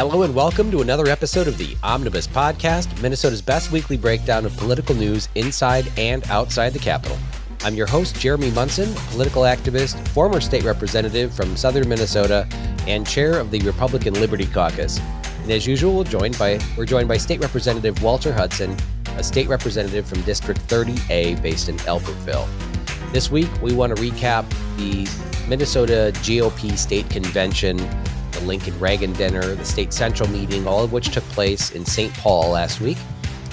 Hello and welcome to another episode of the Omnibus Podcast, Minnesota's best weekly breakdown of political news inside and outside the Capitol. I'm your host, Jeremy Munson, political activist, former state representative from southern Minnesota, and chair of the Republican Liberty Caucus. And as usual, we're joined by State Representative Walter Hudson, a state representative from District 30A based in Albertville. This week, we want to recap the Minnesota GOP State Convention, the Lincoln Reagan Dinner, the State Central meeting, all of which took place in St. Paul last week.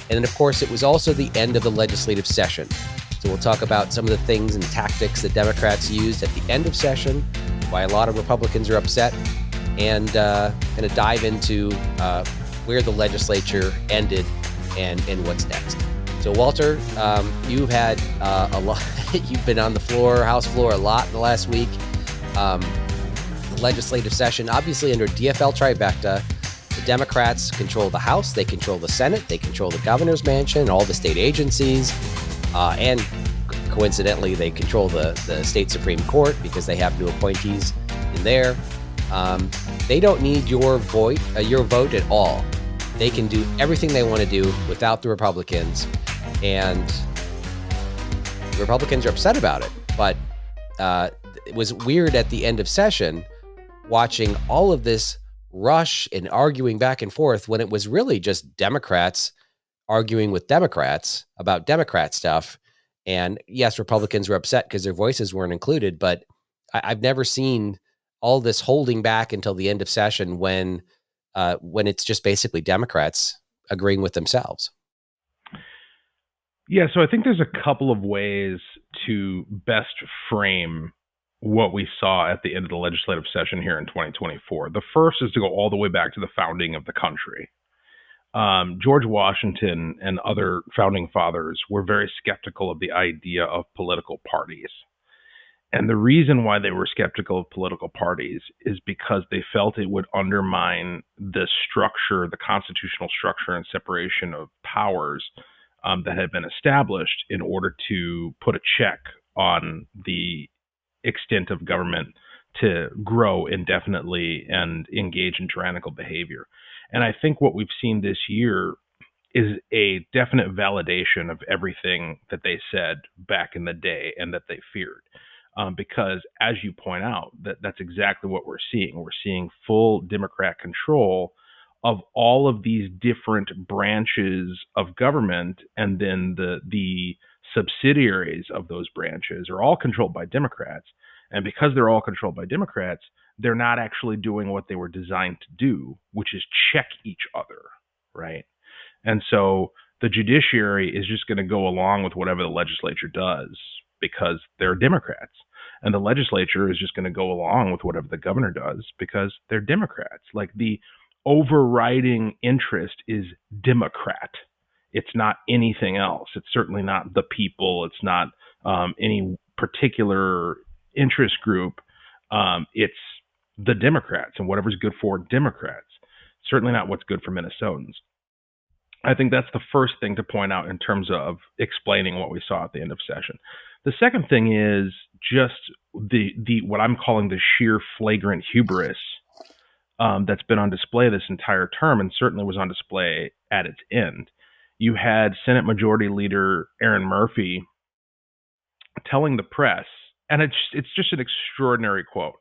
And then, of course, it was also the end of the legislative session. So we'll talk about some of the things and tactics that Democrats used at the end of session, why a lot of Republicans are upset, and going to dive into where the legislature ended and what's next. So, Walter, you've had a lot. You've been on the floor, House floor, a lot in the last week. The legislative session, obviously under DFL trifecta, the Democrats control the House, they control the Senate, they control the governor's mansion, all the state agencies, and coincidentally, they control the state Supreme Court because they have new appointees in there. They don't need your vote at all. They can do everything they want to do without the Republicans, and the Republicans are upset about it. But it was weird at the end of session watching all of this rush and arguing back and forth when it was really just Democrats arguing with Democrats about Democrat stuff. And yes, Republicans were upset because their voices weren't included, but I've never seen all this holding back until the end of session when it's just basically Democrats agreeing with themselves. Yeah, so I think there's a couple of ways to best frame what we saw at the end of the legislative session here in 2024. The first is to go all the way back to the founding of the country. George Washington and other founding fathers were very skeptical of the idea of political parties. And the reason why they were skeptical of political parties is because they felt it would undermine the structure, the constitutional structure and separation of powers that had been established in order to put a check on the extent of government to grow indefinitely and engage in tyrannical behavior. And I think what we've seen this year is a definite validation of everything that they said back in the day and that they feared. Because as you point out, that's exactly what we're seeing. We're seeing full Democrat control of all of these different branches of government, and then the subsidiaries of those branches are all controlled by Democrats. And because they're all controlled by Democrats, they're not actually doing what they were designed to do, which is check each other, right? And so the judiciary is just going to go along with whatever the legislature does because they're Democrats. And the legislature is just going to go along with whatever the governor does because they're Democrats. Like, the overriding interest is Democrat. It's not anything else. It's certainly not the people. It's not any particular interest group. It's the Democrats and whatever's good for Democrats. Certainly not what's good for Minnesotans. I think that's the first thing to point out in terms of explaining what we saw at the end of session. The second thing is just the what I'm calling the sheer flagrant hubris that's been on display this entire term, and certainly was on display at its end. You had Senate Majority Leader Erin Murphy telling the press, and it's just an extraordinary quote.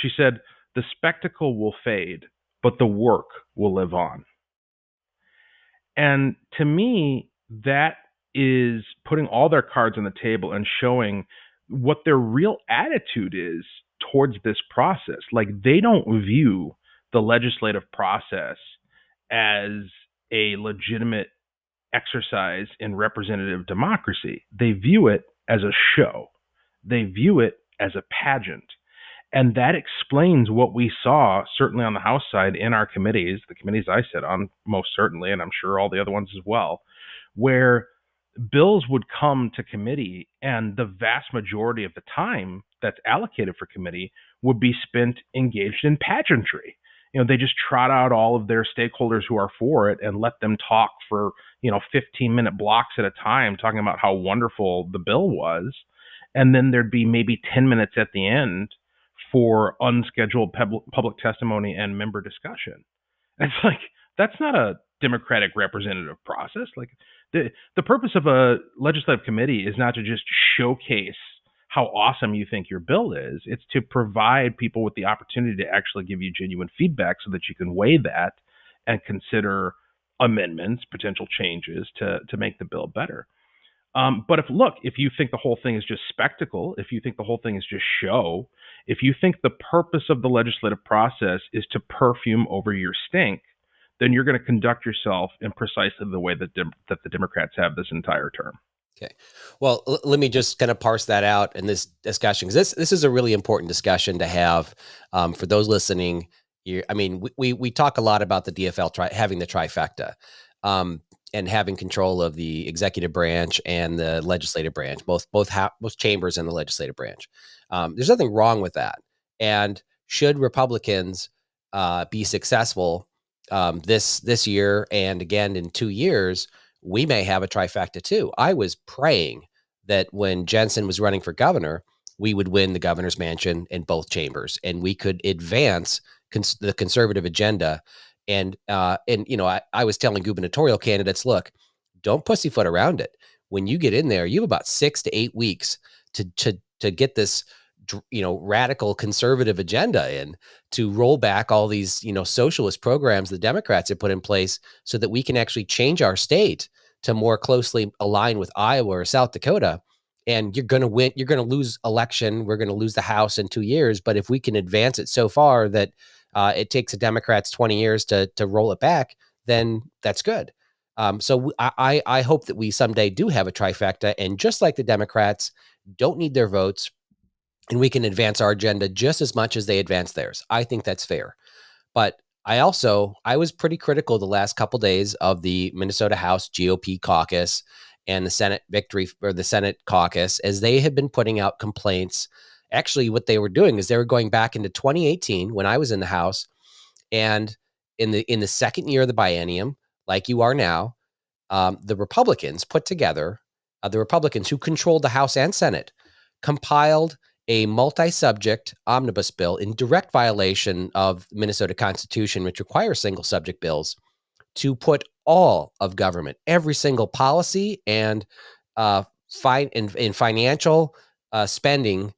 She said, "The spectacle will fade, but the work will live on." And to me, that is putting all their cards on the table and showing what their real attitude is towards this process. Like, they don't view the legislative process as a legitimate exercise in representative democracy. They view it as a show. They view it as a pageant. And that explains what we saw, certainly on the House side in our committees, the committees I sit on most certainly, and I'm sure all the other ones as well, where bills would come to committee and the vast majority of the time that's allocated for committee would be spent engaged in pageantry. They just trot out all of their stakeholders who are for it and let them talk for, 15-minute blocks at a time, talking about how wonderful the bill was. And then there'd be maybe 10 minutes at the end for unscheduled public testimony and member discussion. It's like, that's not a democratic representative process. Like, the purpose of a legislative committee is not to just showcase how awesome you think your bill is. It's to provide people with the opportunity to actually give you genuine feedback so that you can weigh that and consider amendments, potential changes to make the bill better. But if you think the whole thing is just spectacle, if you think the whole thing is just show, if you think the purpose of the legislative process is to perfume over your stink, then you're going to conduct yourself in precisely the way that the Democrats have this entire term. Okay. Well, let me just kind of parse that out in this discussion, because this is a really important discussion to have for those listening. I mean, we talk a lot about the DFL having the trifecta and having control of the executive branch and the legislative branch, both chambers and the legislative branch. There's nothing wrong with that. And should Republicans be successful this year and again in 2 years, we may have a trifecta too. I was praying that when Jensen was running for governor, we would win the governor's mansion in both chambers, and we could advance the conservative agenda. And I was telling gubernatorial candidates, look, don't pussyfoot around it. When you get in there, you have about 6 to 8 weeks to get this radical conservative agenda in, to roll back all these, socialist programs the Democrats have put in place so that we can actually change our state to more closely align with Iowa or South Dakota. And you're going to win. You're going to lose election. We're going to lose the House in 2 years. But if we can advance it so far that it takes the Democrats 20 years to roll it back, then that's good. So I hope that we someday do have a trifecta, and just like the Democrats don't need their votes, and we can advance our agenda just as much as they advance theirs. I think that's fair. But I was pretty critical the last couple of days of the Minnesota House GOP caucus and the Senate victory, or the Senate caucus, as they have been putting out complaints. Actually, what they were doing is they were going back into 2018 when I was in the House, and in the second year of the biennium, like you are now, the Republicans put together, the Republicans who controlled the House and Senate, compiled a multi-subject omnibus bill in direct violation of the Minnesota Constitution, which requires single subject bills, to put all of government, every single policy and financial spending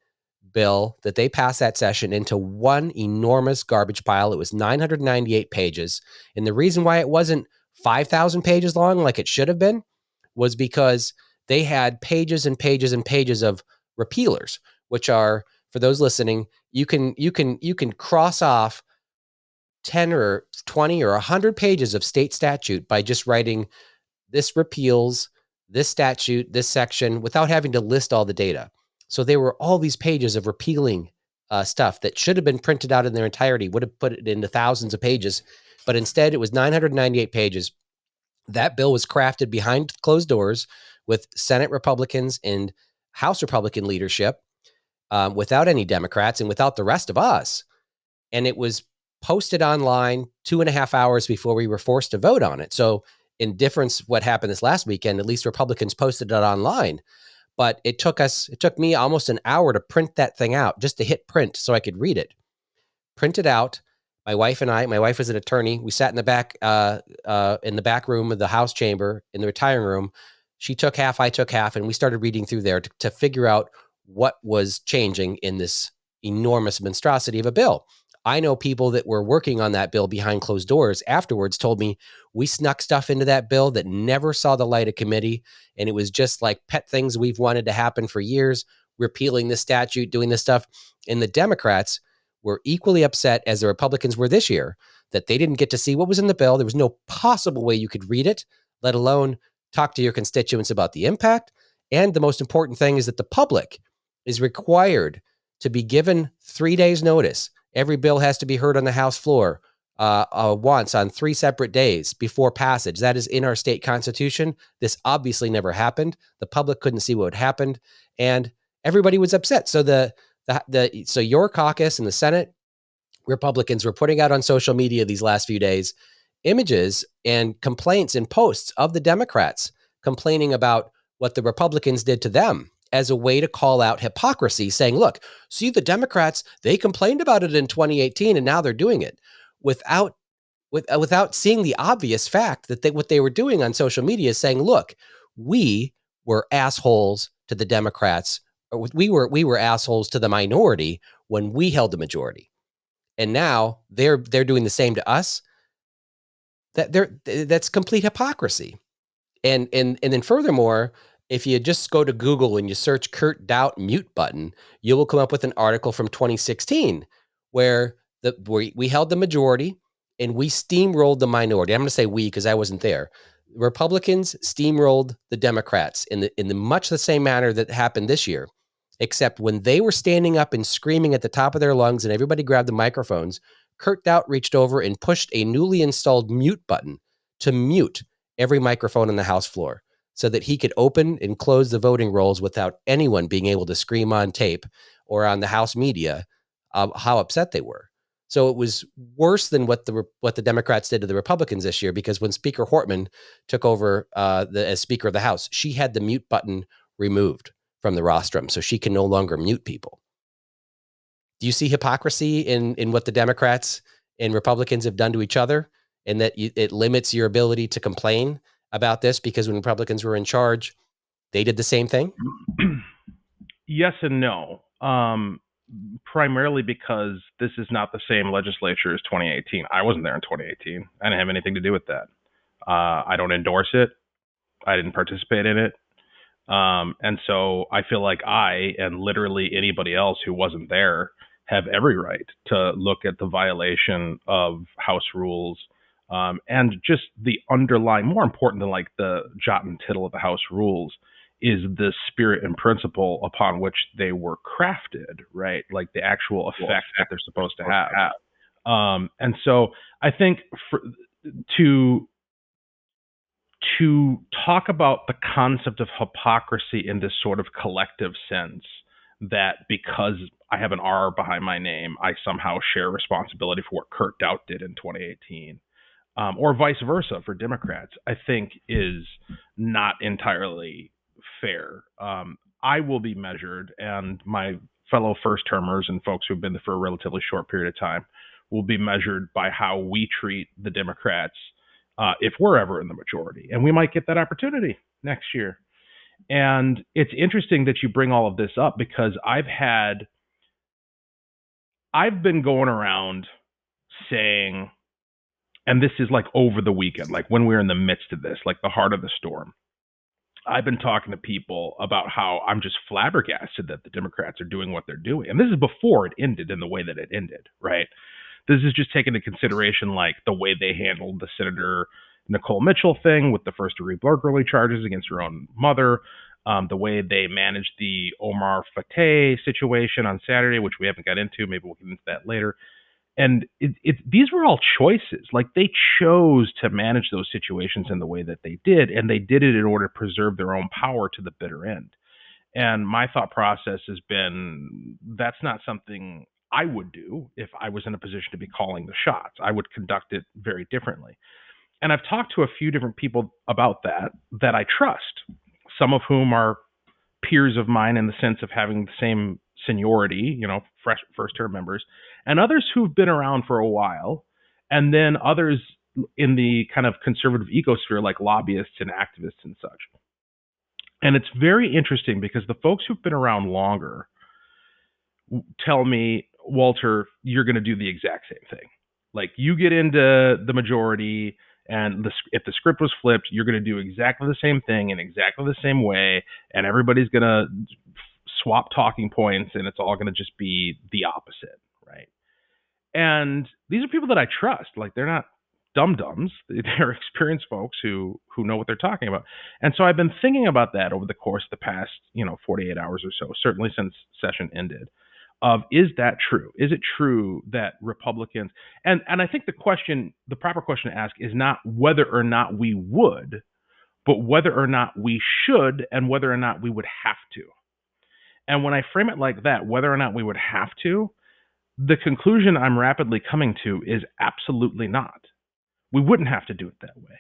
bill that they passed that session into one enormous garbage pile. It was 998 pages. And the reason why it wasn't 5,000 pages long like it should have been was because they had pages and pages and pages of repealers, which are, for those listening, you can cross off 10 or 20 or 100 pages of state statute by just writing this repeals this statute, this section, without having to list all the data. So there were all these pages of repealing stuff that should have been printed out in their entirety, would have put it into thousands of pages, but instead it was 998 pages. That bill was crafted behind closed doors with Senate Republicans and House Republican leadership, without any Democrats and without the rest of us. And it was posted online 2.5 hours before we were forced to vote on it. So in difference, what happened this last weekend, at least Republicans posted it online. But it took me almost an hour to print that thing out, just to hit print so I could read it. Print it out. My wife was an attorney. We sat in the back room of the House chamber in the retiring room. She took half, I took half, and we started reading through there to figure out what was changing in this enormous monstrosity of a bill. I know people that were working on that bill behind closed doors afterwards told me we snuck stuff into that bill that never saw the light of committee. And it was just like pet things we've wanted to happen for years, repealing this statute, doing this stuff. And the Democrats were equally upset as the Republicans were this year that they didn't get to see what was in the bill. There was no possible way you could read it, let alone talk to your constituents about the impact. And the most important thing is that the public is required to be given 3 days notice. Every bill has to be heard on the House floor once on 3 separate days before passage. That is in our state constitution. This obviously never happened. The public couldn't see what happened, and everybody was upset. So so your caucus in the Senate, Republicans were putting out on social media these last few days images and complaints and posts of the Democrats complaining about what the Republicans did to them, as a way to call out hypocrisy, saying, look, see the Democrats, they complained about it in 2018 and now they're doing it, without without seeing the obvious fact that what they were doing on social media is saying, look, we were assholes to the Democrats, or we were assholes to the minority when we held the majority. And now they're doing the same to us. That's complete hypocrisy. And then furthermore, if you just go to Google and you search Kurt Daudt mute button, you will come up with an article from 2016 where we held the majority and we steamrolled the minority. I'm going to say we because I wasn't there. Republicans steamrolled the Democrats in the much the same manner that happened this year, except when they were standing up and screaming at the top of their lungs and everybody grabbed the microphones, Kurt Daudt reached over and pushed a newly installed mute button to mute every microphone on the House floor so that he could open and close the voting rolls without anyone being able to scream on tape or on the House media how upset they were. So it was worse than what the Democrats did to the Republicans this year, because when Speaker Hortman took over as Speaker of the House, she had the mute button removed from the rostrum so she can no longer mute people. Do you see hypocrisy in what the Democrats and Republicans have done to each other, and that it limits your ability to complain about this because when Republicans were in charge, they did the same thing? Yes and no. Primarily because this is not the same legislature as 2018. I wasn't there in 2018. I didn't have anything to do with that. I don't endorse it. I didn't participate in it. And so I feel like I and literally anybody else who wasn't there have every right to look at the violation of House rules, and just the underlying, more important than like the jot and tittle of the House rules, is the spirit and principle upon which they were crafted, right? Like the actual effect that they're supposed to have. And so I think to talk about the concept of hypocrisy in this sort of collective sense, that because I have an R behind my name, I somehow share responsibility for what Kurt Daudt did in 2018, or vice versa for Democrats, I think is not entirely fair. I will be measured, and my fellow first-termers and folks who've been there for a relatively short period of time will be measured by how we treat the Democrats if we're ever in the majority. And we might get that opportunity next year. And it's interesting that you bring all of this up, because I've been going around saying, and this is like over the weekend, like when we're in the midst of this, like the heart of the storm, I've been talking to people about how I'm just flabbergasted that the Democrats are doing what they're doing. And this is before it ended in the way that it ended, right? This is just taking into consideration like the way they handled the Senator Nicole Mitchell thing with the first-degree burglary charges against her own mother, the way they managed the Omar Fateh situation on Saturday, which we haven't got into. Maybe we'll get into that later. And these were all choices. Like they chose to manage those situations in the way that they did, and they did it in order to preserve their own power to the bitter end. And my thought process has been, that's not something I would do if I was in a position to be calling the shots. I would conduct it very differently. And I've talked to a few different people about that I trust, some of whom are peers of mine in the sense of having the same seniority, fresh first-term members, and others who've been around for a while, and then others in the kind of conservative ecosphere like lobbyists and activists and such. And it's very interesting because the folks who've been around longer tell me, Walter, you're going to do the exact same thing. Like you get into the majority, and if the script was flipped, you're going to do exactly the same thing in exactly the same way, and everybody's going to swap talking points, and it's all going to just be the opposite, right? And these are people that I trust. Like they're not dum-dums. They're experienced folks who know what they're talking about. And so I've been thinking about that over the course of the past, 48 hours or so, certainly since session ended. Is that true? Is it true that Republicans, and I think the proper question to ask is not whether or not we would, but whether or not we should, and whether or not we would have to. And when I frame it like that, whether or not we would have to, the conclusion I'm rapidly coming to is absolutely not. We wouldn't have to do it that way.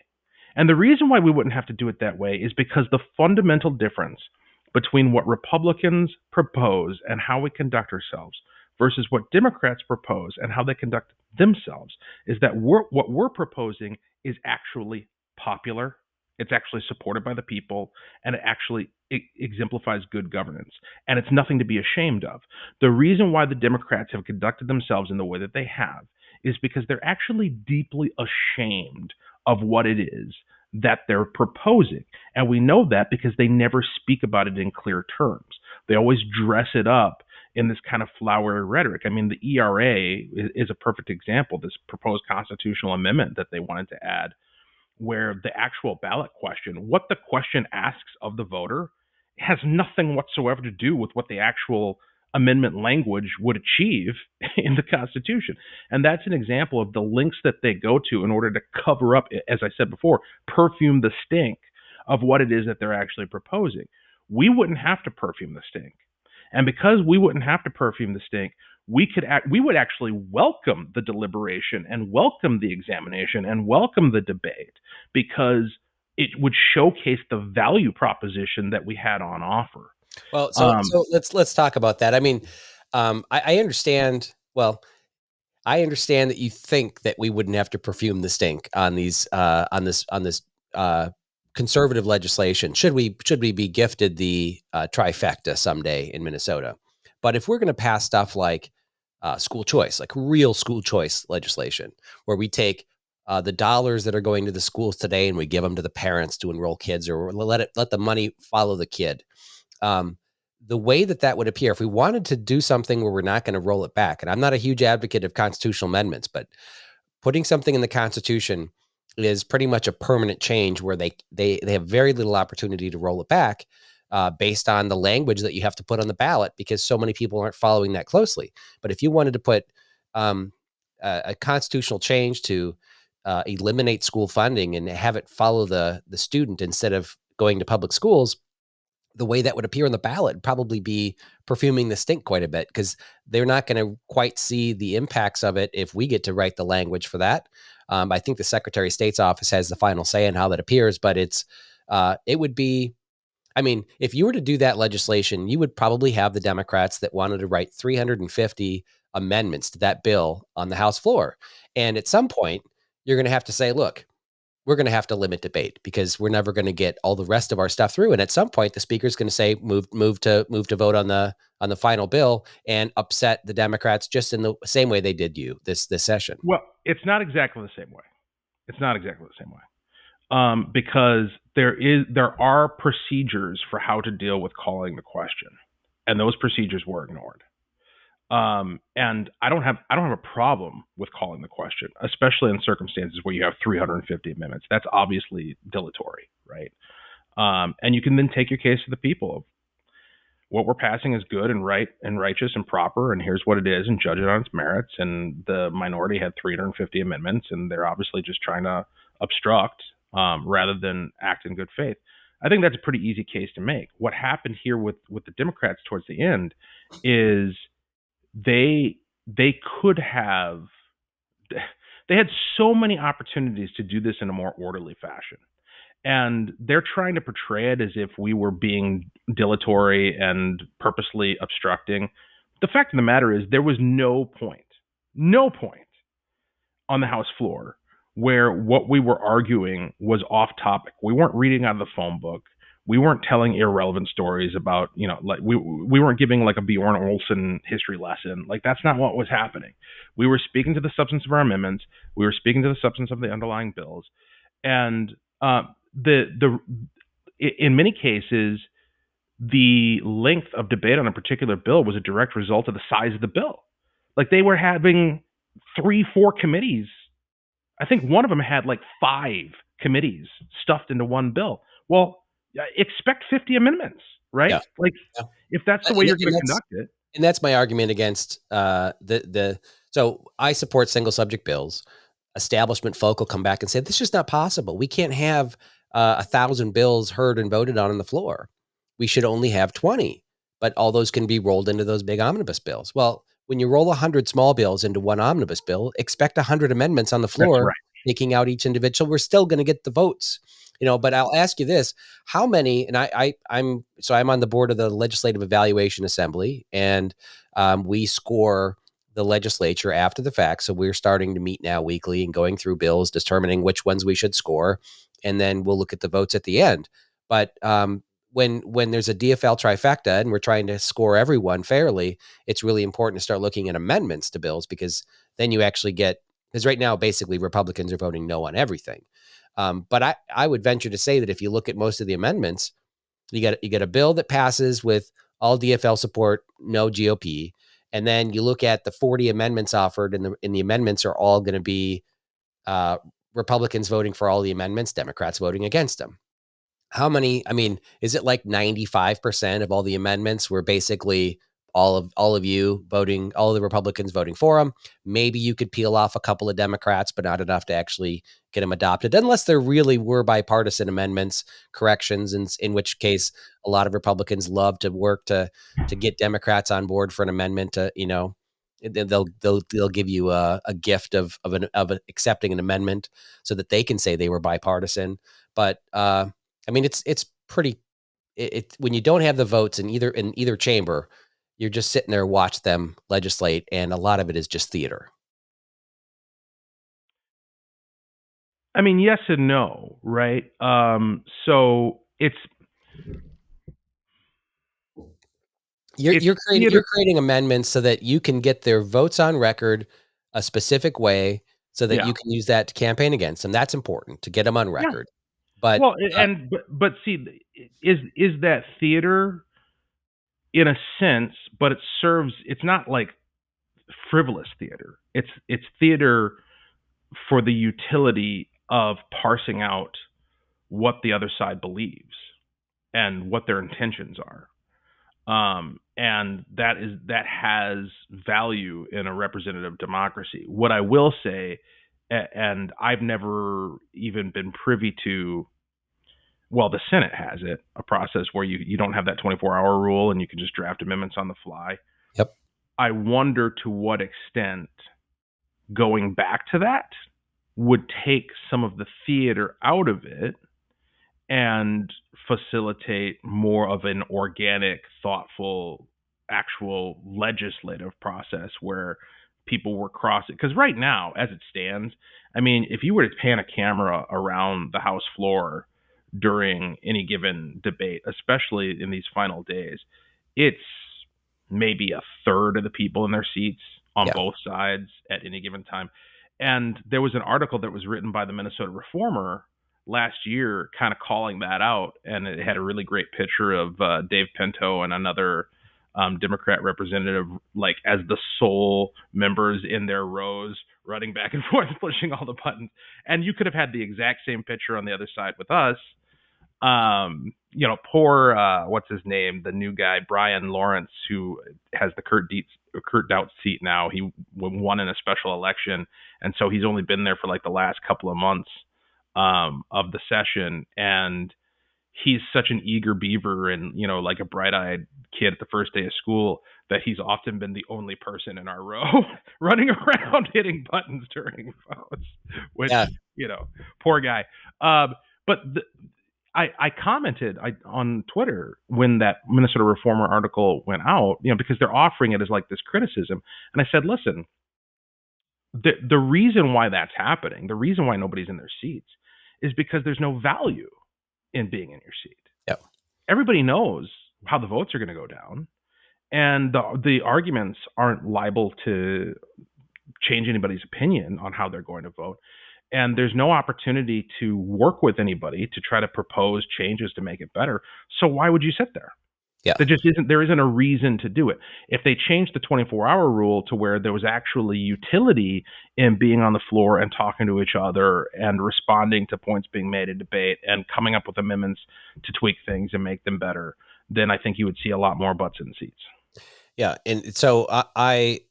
And the reason why we wouldn't have to do it that way is because the fundamental difference between what Republicans propose and how we conduct ourselves versus what Democrats propose and how they conduct themselves is that what we're proposing is actually popular. It's actually supported by the people, and it actually exemplifies good governance. And it's nothing to be ashamed of. The reason why the Democrats have conducted themselves in the way that they have is because they're actually deeply ashamed of what it is that they're proposing. And we know that because they never speak about it in clear terms. They always dress it up in this kind of flowery rhetoric. I mean, the ERA is a perfect example, this proposed constitutional amendment that they wanted to add, where the actual ballot question, what the question asks of the voter, has nothing whatsoever to do with what the actual amendment language would achieve in the Constitution. And that's an example of the links that they go to in order to cover up, as I said before, perfume the stink of what it is that they're actually proposing. We wouldn't have to perfume the stink. And because we wouldn't have to perfume the stink, we would actually welcome the deliberation and welcome the examination and welcome the debate, because it would showcase the value proposition that we had on offer. Well, so let's talk about that. I mean, I understand. Well, I understand that you think that we wouldn't have to perfume the stink on these on this conservative legislation. Should we be gifted the trifecta someday in Minnesota? But if we're going to pass stuff like school choice, like real school choice legislation, where we take the dollars that are going to the schools today and we give them to the parents to enroll kids, or let the money follow the kid. The way that would appear, if we wanted to do something where we're not going to roll it back, and I'm not a huge advocate of constitutional amendments, but putting something in the Constitution is pretty much a permanent change where they have very little opportunity to roll it back based on the language that you have to put on the ballot, because so many people aren't following that closely. But if you wanted to put a constitutional change to eliminate school funding and have it follow the student instead of going to public schools, the way that would appear on the ballot would probably be perfuming the stink quite a bit, because they're not going to quite see the impacts of it if we get to write the language for that. I think the Secretary of State's office has the final say in how that appears, but it would be, I mean, if you were to do that legislation, you would probably have the Democrats that wanted to write 350 amendments to that bill on the House floor. And at some point, you're going to have to say, look, we're going to have to limit debate because we're never going to get all the rest of our stuff through. And at some point, the speaker's going to say, move to vote on the final bill, and upset the Democrats just in the same way they did you this session. Well, it's not exactly the same way. It's not exactly the same way. Because there are procedures for how to deal with calling the question, and those procedures were ignored. And I don't have a problem with calling the question, especially in circumstances where you have 350 amendments. That's obviously dilatory, right? And you can then take your case to the people of what we're passing is good and right and righteous and proper, and here's what it is, and judge it on its merits. And the minority had 350 amendments, and they're obviously just trying to obstruct rather than act in good faith. I think that's a pretty easy case to make. What happened here with the Democrats towards the end is they had so many opportunities to do this in a more orderly fashion. And they're trying to portray it as if we were being dilatory and purposely obstructing. The fact of the matter is there was no point on the House floor where what we were arguing was off topic. We weren't reading out of the phone book. We weren't telling irrelevant stories about, like we weren't giving like a Bjorn Olsen history lesson. Like, that's not what was happening. We were speaking to the substance of our amendments. We were speaking to the substance of the underlying bills. And in many cases, the length of debate on a particular bill was a direct result of the size of the bill. Like, they were having 3-4 committees. I think one of them had like 5 committees stuffed into one bill. Well, expect 50 amendments, right? Yeah. Like, if that's the way you're going to conduct it. And that's my argument against so I support single subject bills. Establishment folk will come back and say, this is just not possible. We can't have 1,000 bills heard and voted on the floor. We should only have 20, but all those can be rolled into those big omnibus bills. Well, when you roll 100 small bills into one omnibus bill, expect 100 amendments on the floor, That's right. taking out each individual. We're still going to get the votes. But I'll ask you this: how many? And I'm on the board of the Legislative Evaluation Assembly, and we score the legislature after the fact. So we're starting to meet now weekly and going through bills, determining which ones we should score, and then we'll look at the votes at the end. But when there's a DFL trifecta and we're trying to score everyone fairly, it's really important to start looking at amendments to bills, because then you actually get, because right now basically Republicans are voting no on everything. But I would venture to say that if you look at most of the amendments, you get a bill that passes with all DFL support, no GOP, and then you look at the 40 amendments offered, and the amendments are all going to be Republicans voting for all the amendments, Democrats voting against them. How many? I mean, is it like 95% of all the amendments were basically all of you voting, all of the Republicans voting for them? Maybe you could peel off a couple of Democrats, but not enough to actually get them adopted, unless there really were bipartisan amendments, corrections, in which case a lot of Republicans love to work to get Democrats on board for an amendment to, they'll give you a gift of accepting an amendment so that they can say they were bipartisan. But I mean, it's pretty. When you don't have the votes in either chamber, you're just sitting there, watch them legislate, and a lot of it is just theater. I mean, yes and no, right? So you're creating amendments so that you can get their votes on record a specific way, so that you can use that to campaign against them. That's important, to get them on record. But but see, is that theater in a sense? But it serves. It's not like frivolous theater. It's theater for the utility of parsing out what the other side believes and what their intentions are. And that has value in a representative democracy. What I will say, and I've never even been privy to, well, the Senate has it, a process where you don't have that 24-hour rule and you can just draft amendments on the fly. Yep. I wonder to what extent going back to that would take some of the theater out of it and facilitate more of an organic, thoughtful, actual legislative process where people were crossing. Because right now, as it stands, I mean, if you were to pan a camera around the House floor during any given debate, especially in these final days, it's maybe a third of the people in their seats on both sides at any given time. And there was an article that was written by the Minnesota Reformer last year kind of calling that out, and it had a really great picture of Dave Pinto and another Democrat representative, like as the sole members in their rows running back and forth pushing all the buttons. And you could have had the exact same picture on the other side with us. Poor what's his name, the new guy, Brian Lawrence, who has the Kurt Daudt seat now. He won in a special election, and so he's only been there for like the last couple of months of the session, and he's such an eager beaver and like a bright-eyed kid at the first day of school that he's often been the only person in our row running around hitting buttons during votes, which poor guy. But I commented on Twitter when that Minnesota Reformer article went out, because they're offering it as like this criticism, and I said, listen, the reason why that's happening, the reason why nobody's in their seats, is because there's no value in being in your seat. Yep. Everybody knows how the votes are going to go down, and the arguments aren't liable to change anybody's opinion on how they're going to vote. And there's no opportunity to work with anybody to try to propose changes to make it better. So why would you sit there? Yeah. There isn't a reason to do it. If they changed the 24-hour rule to where there was actually utility in being on the floor and talking to each other and responding to points being made in debate and coming up with amendments to tweak things and make them better, then I think you would see a lot more butts in seats. Yeah. And so I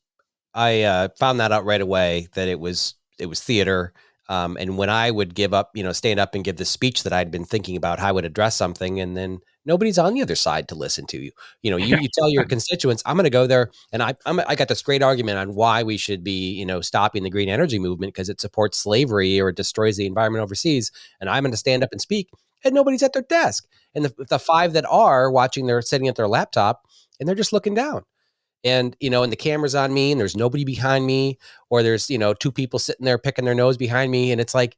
found that out right away, that it was theater. And when I would give up, stand up and give the speech that I'd been thinking about how I would address something, and then Nobody's on the other side to listen to you. You tell your constituents, I'm going to go there, and I got this great argument on why we should be, stopping the green energy movement because it supports slavery or it destroys the environment overseas. And I'm going to stand up and speak, and nobody's at their desk. And the five that are watching, they're sitting at their laptop and they're just looking down. And and the camera's on me and there's nobody behind me, or there's two people sitting there picking their nose behind me, and it's like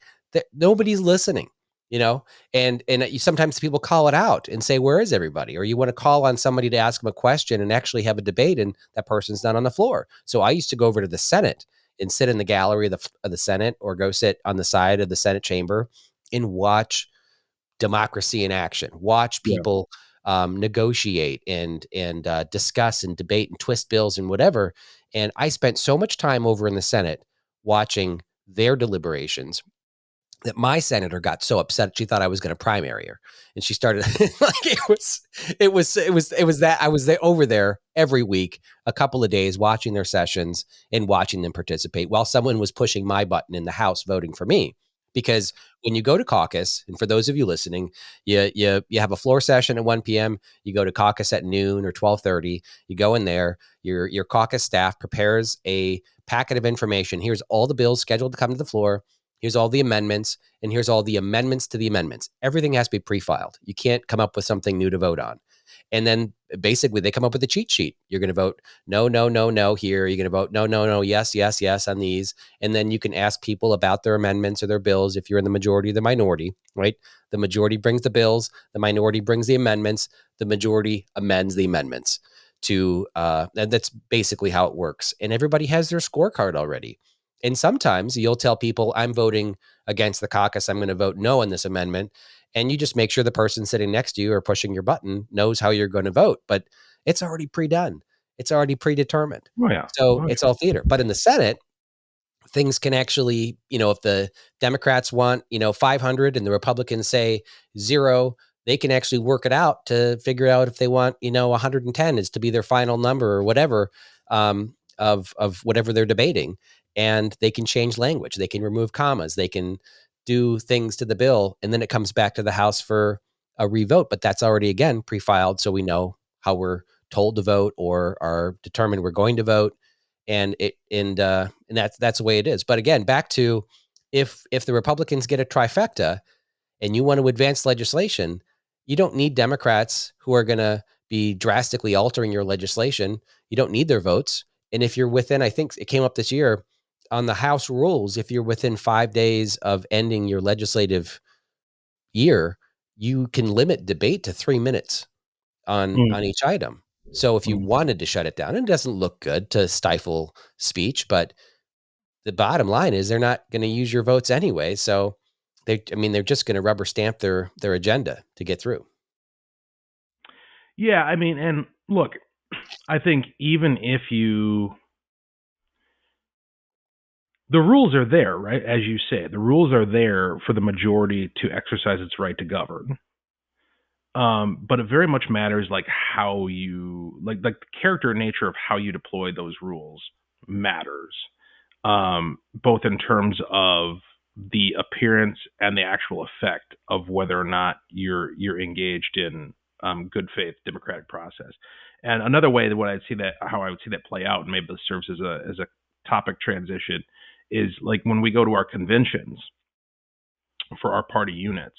nobody's listening. And sometimes people call it out and say, where is everybody? Or you want to call on somebody to ask them a question and actually have a debate, and that person's not on the floor. So I used to go over to the Senate and sit in the gallery of the Senate, or go sit on the side of the Senate chamber and watch democracy in action, watch people negotiate and discuss and debate and twist bills and whatever. And I spent so much time over in the Senate watching their deliberations that my senator got so upset she thought I was going to primary her, and she started like it was that I was there over there every week, a couple of days, watching their sessions and watching them participate while someone was pushing my button in the House voting for me. Because when you go to caucus, and for those of you listening, you have a floor session at 1 p.m. You go to caucus at noon or 12:30. You go in there. Your caucus staff prepares a packet of information. Here's all the bills scheduled to come to the floor. Here's all the amendments, and here's all the amendments to the amendments. Everything has to be pre-filed. You can't come up with something new to vote on. And then basically they come up with a cheat sheet. You're going to vote no, no, no, no here. You're going to vote no, no, no, yes, yes, yes on these. And then you can ask people about their amendments or their bills if you're in the majority or the minority, right? The majority brings the bills. The minority brings the amendments. The majority amends the amendments and that's basically how it works. And everybody has their scorecard already. And sometimes you'll tell people, I'm voting against the caucus. I'm going to vote no on this amendment. And you just make sure the person sitting next to you or pushing your button knows how you're going to vote. But it's already pre-done. It's already predetermined. Oh, yeah. So it's all theater. But in the Senate, things can actually, if the Democrats want, 500 and the Republicans say 0, they can actually work it out to figure out if they want, 110 is to be their final number or whatever, of whatever they're debating. And they can change language. They can remove commas. They can do things to the bill. And then it comes back to the House for a revote. But that's already, again, pre-filed. So we know how we're told to vote or are determined we're going to vote. And that's the way it is. But again, back to if the Republicans get a trifecta and you want to advance legislation, you don't need Democrats who are going to be drastically altering your legislation. You don't need their votes. And if you're within, I think it came up this year on the House rules, if you're within 5 days of ending your legislative year, you can limit debate to 3 minutes on each item. So if you wanted to shut it down, and it doesn't look good to stifle speech, but the bottom line is they're not going to use your votes anyway. So they're just going to rubber stamp their agenda to get through. Yeah, and look, I think even if the rules are there, right? As you say, the rules are there for the majority to exercise its right to govern. But it very much matters, like how you, like the character and nature of how you deploy those rules matters, both in terms of the appearance and the actual effect of whether or not you're engaged in good faith democratic process. And another way that how I would see that play out, and maybe this serves as a topic transition, is like when we go to our conventions for our party units.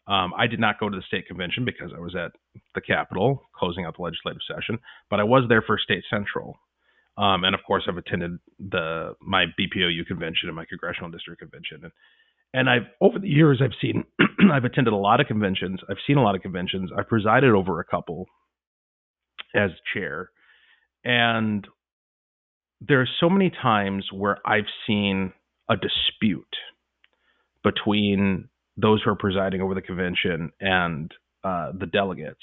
I did not go to the state convention because I was at the Capitol closing out the legislative session, but I was there for State Central. And of course, I've attended my BPOU convention and my congressional district convention. And over the years, I've attended a lot of conventions. I've seen a lot of conventions. I've presided over a couple as chair. And there are so many times where I've seen a dispute between those who are presiding over the convention and the delegates,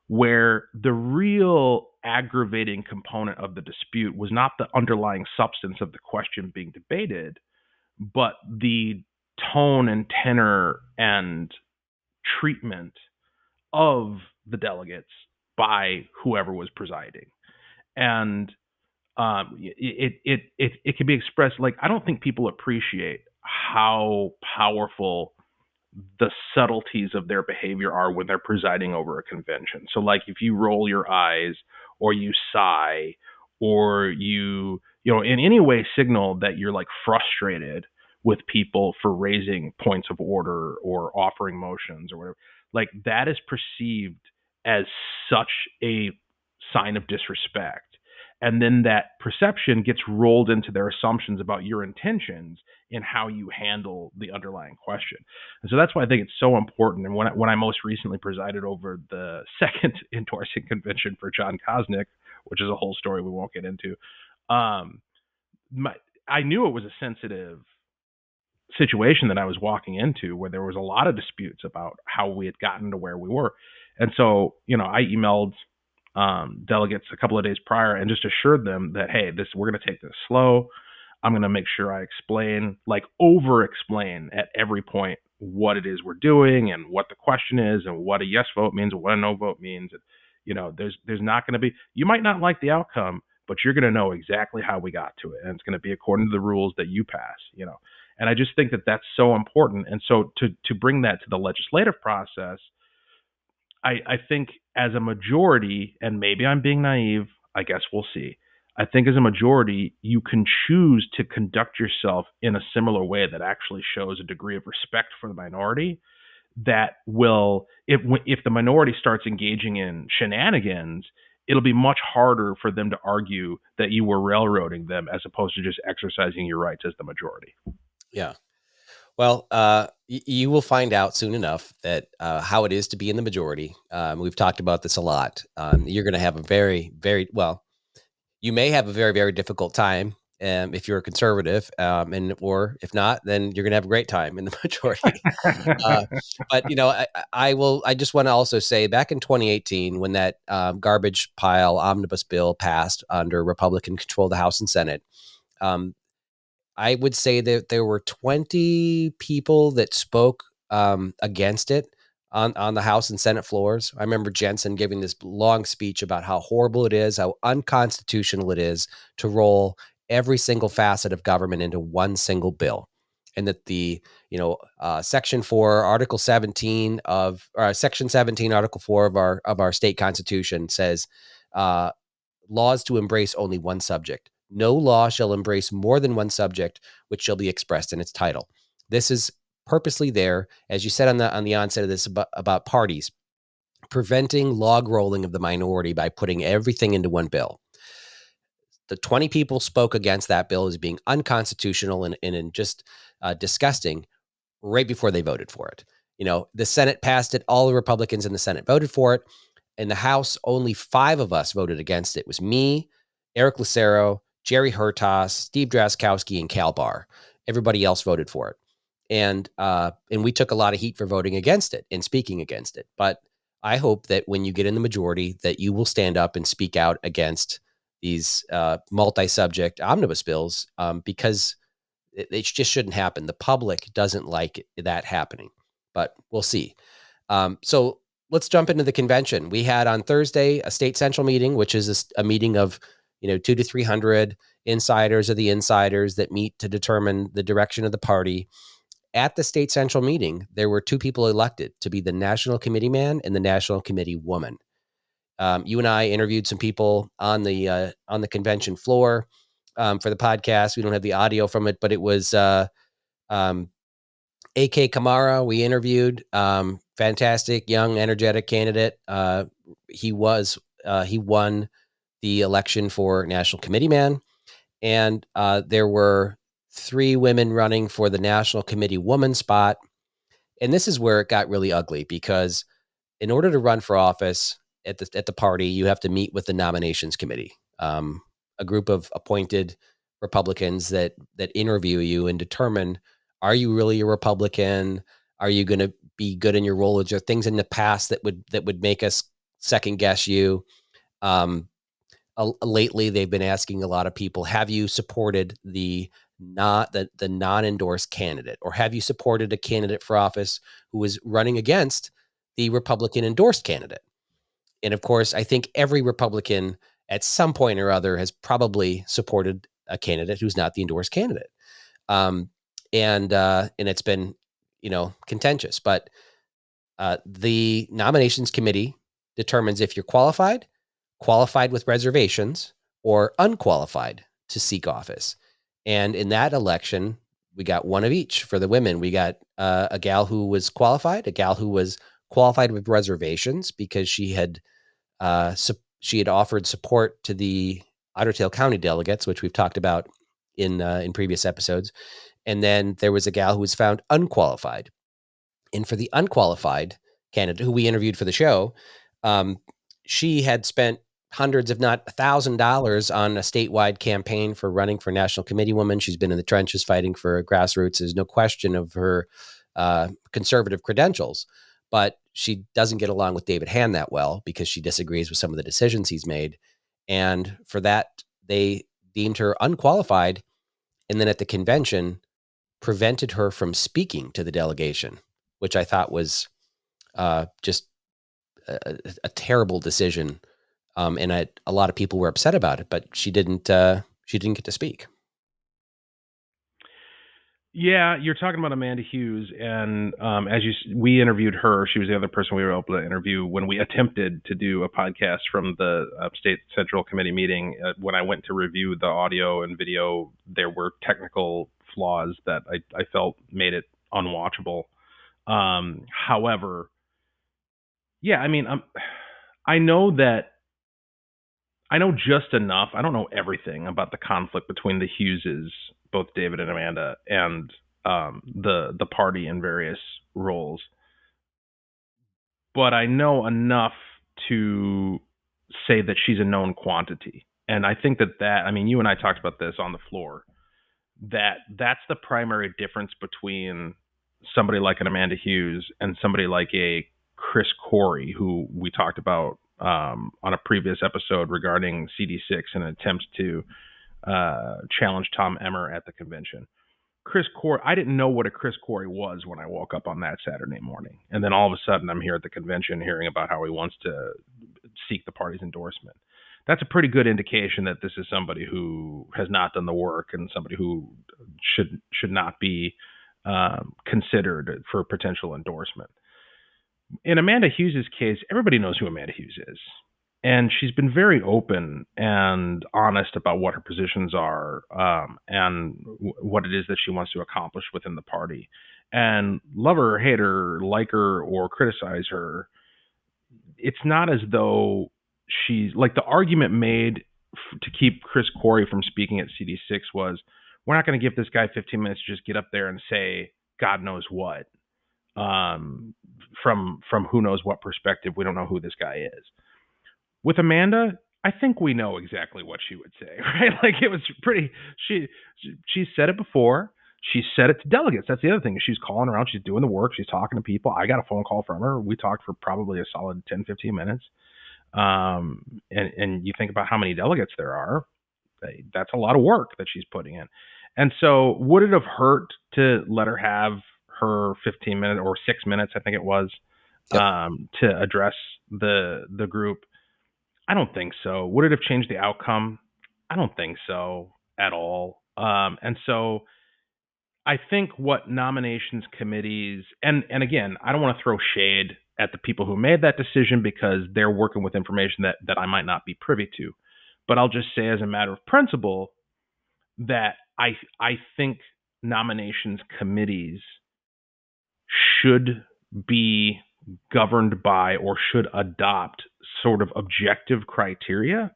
where the real aggravating component of the dispute was not the underlying substance of the question being debated, but the tone and tenor and treatment of the delegates by whoever was presiding. And it can be expressed like, I don't think people appreciate how powerful the subtleties of their behavior are when they're presiding over a convention. So like if you roll your eyes or you sigh or in any way signal that you're like frustrated with people for raising points of order or offering motions or whatever, like that is perceived as such a sign of disrespect. And then that perception gets rolled into their assumptions about your intentions in how you handle the underlying question. And so that's why I think it's so important. And when I most recently presided over the second endorsing convention for John Kosnick, which is a whole story we won't get into, I knew it was a sensitive situation that I was walking into where there was a lot of disputes about how we had gotten to where we were. And so, I emailed delegates a couple of days prior and just assured them that, hey, we're going to take this slow. I'm going to make sure I explain, like over explain at every point what it is we're doing and what the question is and what a yes vote means and what a no vote means. There's not going to be, you might not like the outcome, but you're going to know exactly how we got to it. And it's going to be according to the rules that you pass, And I just think that that's so important. And so to bring that to the legislative process, I think as a majority, and maybe I'm being naive, I guess we'll see. I think as a majority, you can choose to conduct yourself in a similar way that actually shows a degree of respect for the minority that will, if the minority starts engaging in shenanigans, it'll be much harder for them to argue that you were railroading them as opposed to just exercising your rights as the majority. Yeah. Well, you will find out soon enough that how it is to be in the majority. We've talked about this a lot. You're going to have a very, very, well, you may have a very, very difficult time if you're a conservative, or if not, then you're going to have a great time in the majority. But I just want to also say back in 2018, when that garbage pile omnibus bill passed under Republican control of the House and Senate, I would say that there were 20 people that spoke against it on the House and Senate floors. I remember Jensen giving this long speech about how horrible it is, how unconstitutional it is to roll every single facet of government into one single bill. And that the, Section 4, Article 17 Section 17, Article 4 of our state constitution says laws to embrace only one subject. No law shall embrace more than one subject, which shall be expressed in its title. This is purposely there, as you said on the onset of this about parties, preventing log rolling of the minority by putting everything into one bill. The 20 people spoke against that bill as being unconstitutional and just disgusting right before they voted for it. The Senate passed it. All the Republicans in the Senate voted for it. In the House, only 5 of us voted against it. It was me, Eric Lucero, Jerry Hertas, Steve Draskowski, and Cal Barr. Everybody else voted for it. And we took a lot of heat for voting against it and speaking against it. But I hope that when you get in the majority, that you will stand up and speak out against these multi-subject omnibus bills, because it just shouldn't happen. The public doesn't like that happening, but we'll see. So let's jump into the convention. We had on Thursday a state central meeting, which is a meeting of 200 to 300 insiders of the insiders that meet to determine the direction of the party. At the state central meeting, there were 2 people elected to be the national committee man and the national committee woman. You and I interviewed some people on the convention floor for the podcast. We don't have the audio from it, but it was A.K. Kamara we interviewed. Fantastic, young, energetic candidate. He won the election for national committee man. And there were 3 women running for the national committee woman spot. And this is where it got really ugly, because in order to run for office at the party, you have to meet with the nominations committee, a group of appointed Republicans that interview you and determine, are you really a Republican? Are you going to be good in your role? Are there things in the past that would make us second guess you? Lately, they've been asking a lot of people, have you supported the non-endorsed candidate, or have you supported a candidate for office who is running against the Republican endorsed candidate? And of course, I think every Republican at some point or other has probably supported a candidate who's not the endorsed candidate. And it's been contentious. But the nominations committee determines if you're qualified with reservations, or unqualified to seek office. And in that election, we got one of each. For the women, we got a gal who was qualified, a gal who was qualified with reservations because she had offered support to the Otter Tail County delegates, which we've talked about in previous episodes. And then there was a gal who was found unqualified. And for the unqualified candidate who we interviewed for the show, she had spent hundreds, if not $1,000 on a statewide campaign for running for national committee woman. She's been in the trenches fighting for grassroots. There's no question of her conservative credentials, but she doesn't get along with David Hand that well because she disagrees with some of the decisions he's made. And for that, they deemed her unqualified. And then at the convention, prevented her from speaking to the delegation, which I thought was just a terrible decision. And a lot of people were upset about it, but she didn't get to speak. Yeah, you're talking about Amanda Hughes, and we interviewed her. She was the other person we were able to interview when we attempted to do a podcast from the State Central Committee meeting. When I went to review the audio and video, there were technical flaws that I felt made it unwatchable. However, yeah, I mean, I know just enough. I don't know everything about the conflict between the Hugheses, both David and Amanda, and the party in various roles. But I know enough to say that she's a known quantity. And I think I mean, you and I talked about this on the floor, that's the primary difference between somebody like an Amanda Hughes and somebody like a Chris Corey, who we talked about on a previous episode regarding CD6 and an attempt to challenge Tom Emmer at the convention. Chris Corey, I didn't know what a Chris Corey was when I woke up on that Saturday morning. And then all of a sudden I'm here at the convention hearing about how he wants to seek the party's endorsement. That's a pretty good indication that this is somebody who has not done the work and somebody who should not be considered for potential endorsement. In Amanda Hughes' case, everybody knows who Amanda Hughes is. And she's been very open and honest about what her positions are and what it is that she wants to accomplish within the party. And love her or hate her, like her or criticize her, it's not as though she's like the argument made to keep Chris Corey from speaking at CD6 was, we're not going to give this guy 15 minutes to just get up there and say God knows what from who knows what perspective. We don't know who this guy is. With Amanda, I think we know exactly what she would say, right? Like it was pretty, she said it before. She said it to delegates. That's the other thing. She's calling around. She's doing the work. She's talking to people. I got a phone call from her. We talked for probably a solid 10, 15 minutes. And you think about how many delegates there are. That's a lot of work that she's putting in. And so would it have hurt to let her have her 15 minutes or 6 minutes, I think it was, yep, to address the group? I don't think so. Would it have changed the outcome? I don't think so at all. And so I think what nominations committees, and again, I don't want to throw shade at the people who made that decision because they're working with information that I might not be privy to. But I'll just say as a matter of principle that I think nominations committees should be governed by or should adopt sort of objective criteria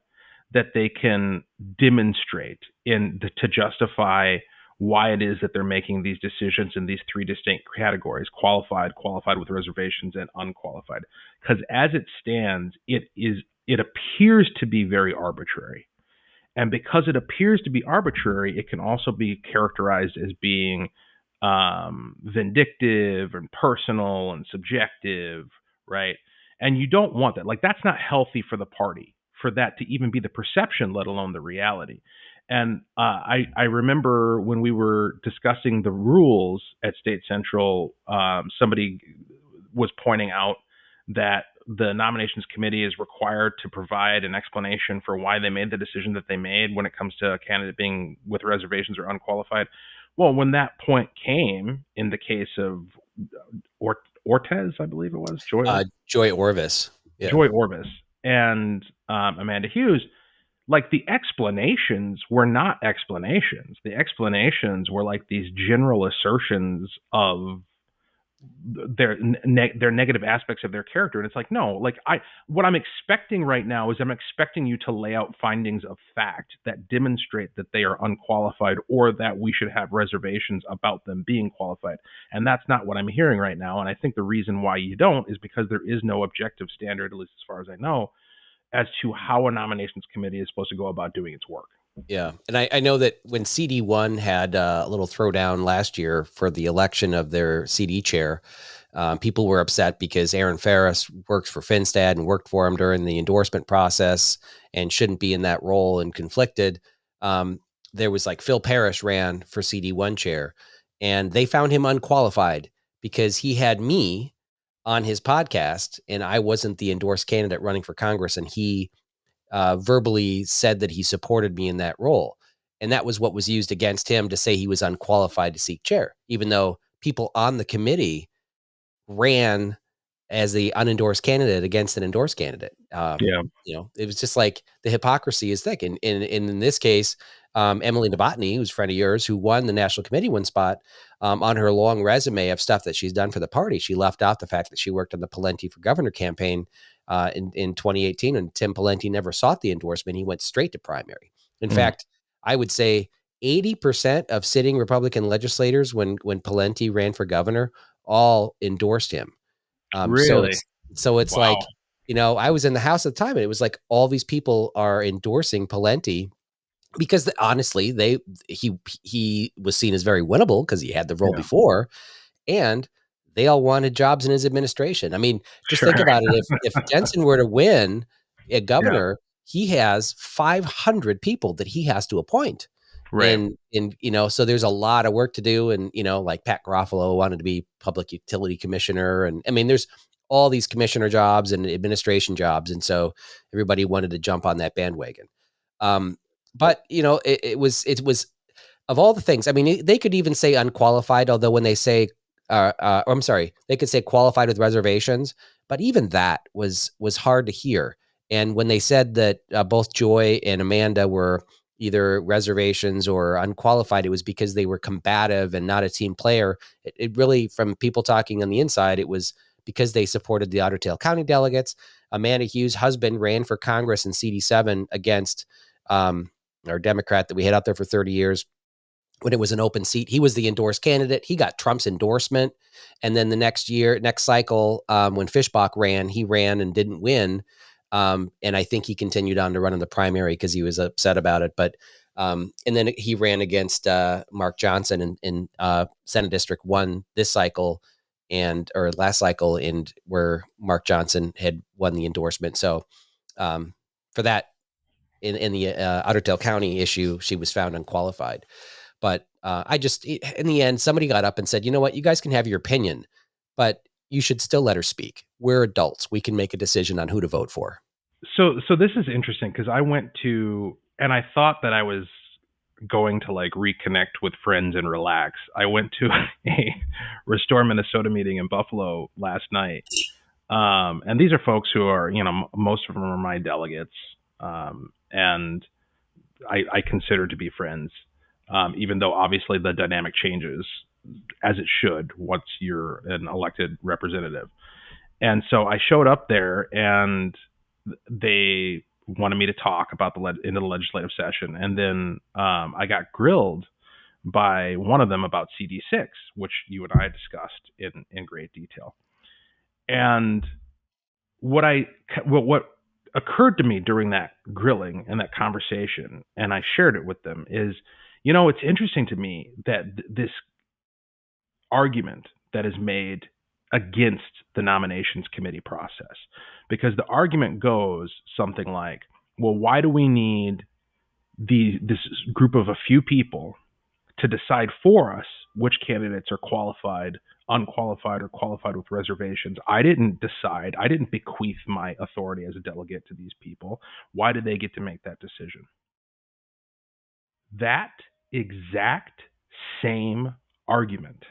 that they can demonstrate to justify why it is that they're making these decisions in these three distinct categories: qualified, qualified with reservations, and unqualified. Because as it stands, it appears to be very arbitrary. And because it appears to be arbitrary, it can also be characterized as being vindictive and personal and subjective, right? And you don't want that. Like, that's not healthy for the party, for that to even be the perception, let alone the reality. And I remember when we were discussing the rules at State Central, somebody was pointing out that the nominations committee is required to provide an explanation for why they made the decision that they made when it comes to a candidate being with reservations or unqualified. Well, when that point came in the case of Ortez, I believe it was Joy Orvis. Yeah. Joy Orvis, and Amanda Hughes. Like the explanations were not explanations. The explanations were like these general assertions of their negative aspects of their character, and it's like, no, like what I'm expecting right now is I'm expecting you to lay out findings of fact that demonstrate that they are unqualified or that we should have reservations about them being qualified, and that's not what I'm hearing right now. And I think the reason why you don't is because there is no objective standard, at least as far as I know, as to how a nominations committee is supposed to go about doing its work. Yeah. And I know that when CD1 had a little throwdown last year for the election of their CD chair, people were upset because Aaron Ferris works for Finstad and worked for him during the endorsement process and shouldn't be in that role and conflicted. There was like Phil Parrish ran for CD1 chair, and they found him unqualified because he had me on his podcast and I wasn't the endorsed candidate running for Congress, and he verbally said that he supported me in that role. And that was what was used against him to say he was unqualified to seek chair, even though people on the committee ran as the unendorsed candidate against an endorsed candidate. Yeah. It was just like the hypocrisy is thick. And in this case, Emily Novotny, who's a friend of yours, who won the national committee one spot, on her long resume of stuff that she's done for the party, she left out the fact that she worked on the Pawlenty for Governor campaign in 2018, and Tim Pawlenty never sought the endorsement. He went straight to primary. In fact, I would say 80% of sitting Republican legislators, when Pawlenty ran for governor, all endorsed him. Really? So it's Wow. like, I was in the House at the time, and it was like all these people are endorsing Pawlenty because honestly, he was seen as very winnable because he had the role before, and they all wanted jobs in his administration. I mean, just think about it. If Jensen were to win a governor, he has 500 people that he has to appoint. Right. And so there's a lot of work to do. And, like Pat Garofalo wanted to be public utility commissioner. And I mean, there's all these commissioner jobs and administration jobs. And so everybody wanted to jump on that bandwagon. But it was of all the things, I mean, they could even say unqualified, although when they say, I'm sorry, they could say qualified with reservations, but even that was hard to hear. And when they said that both Joy and Amanda were either reservations or unqualified, it was because they were combative and not a team player. It really, from people talking on the inside, it was because they supported the Otter Tail County delegates. Amanda Hughes' husband ran for Congress in CD7 against our Democrat that we had out there for 30 years. When it was an open seat, he was the endorsed candidate. He got Trump's endorsement. And then the next cycle, when Fishbach ran, he ran and didn't win. And I think he continued on to run in the primary because he was upset about it. But and then he ran against Mark Johnson in Senate District 1 this cycle or last cycle, and where Mark Johnson had won the endorsement. So for that, in the Otter Tail County issue, she was found unqualified. But in the end, somebody got up and said, you know what, you guys can have your opinion, but you should still let her speak. We're adults. We can make a decision on who to vote for. So this is interesting because I went to, and I thought that I was going to like reconnect with friends and relax. I went to a Restore Minnesota meeting in Buffalo last night. And these are folks who are, most of them are my delegates. And I consider to be friends. Even though obviously the dynamic changes as it should once you're an elected representative. And so I showed up there and they wanted me to talk about into the legislative session. And then I got grilled by one of them about CD6, which you and I discussed in great detail. And what occurred to me during that grilling and that conversation, and I shared it with them, is it's interesting to me that this argument that is made against the nominations committee process, because the argument goes something like, well, why do we need this group of a few people to decide for us which candidates are qualified, unqualified, or qualified with reservations? I didn't decide. I didn't bequeath my authority as a delegate to these people. Why did they get to make that decision? That exact same argument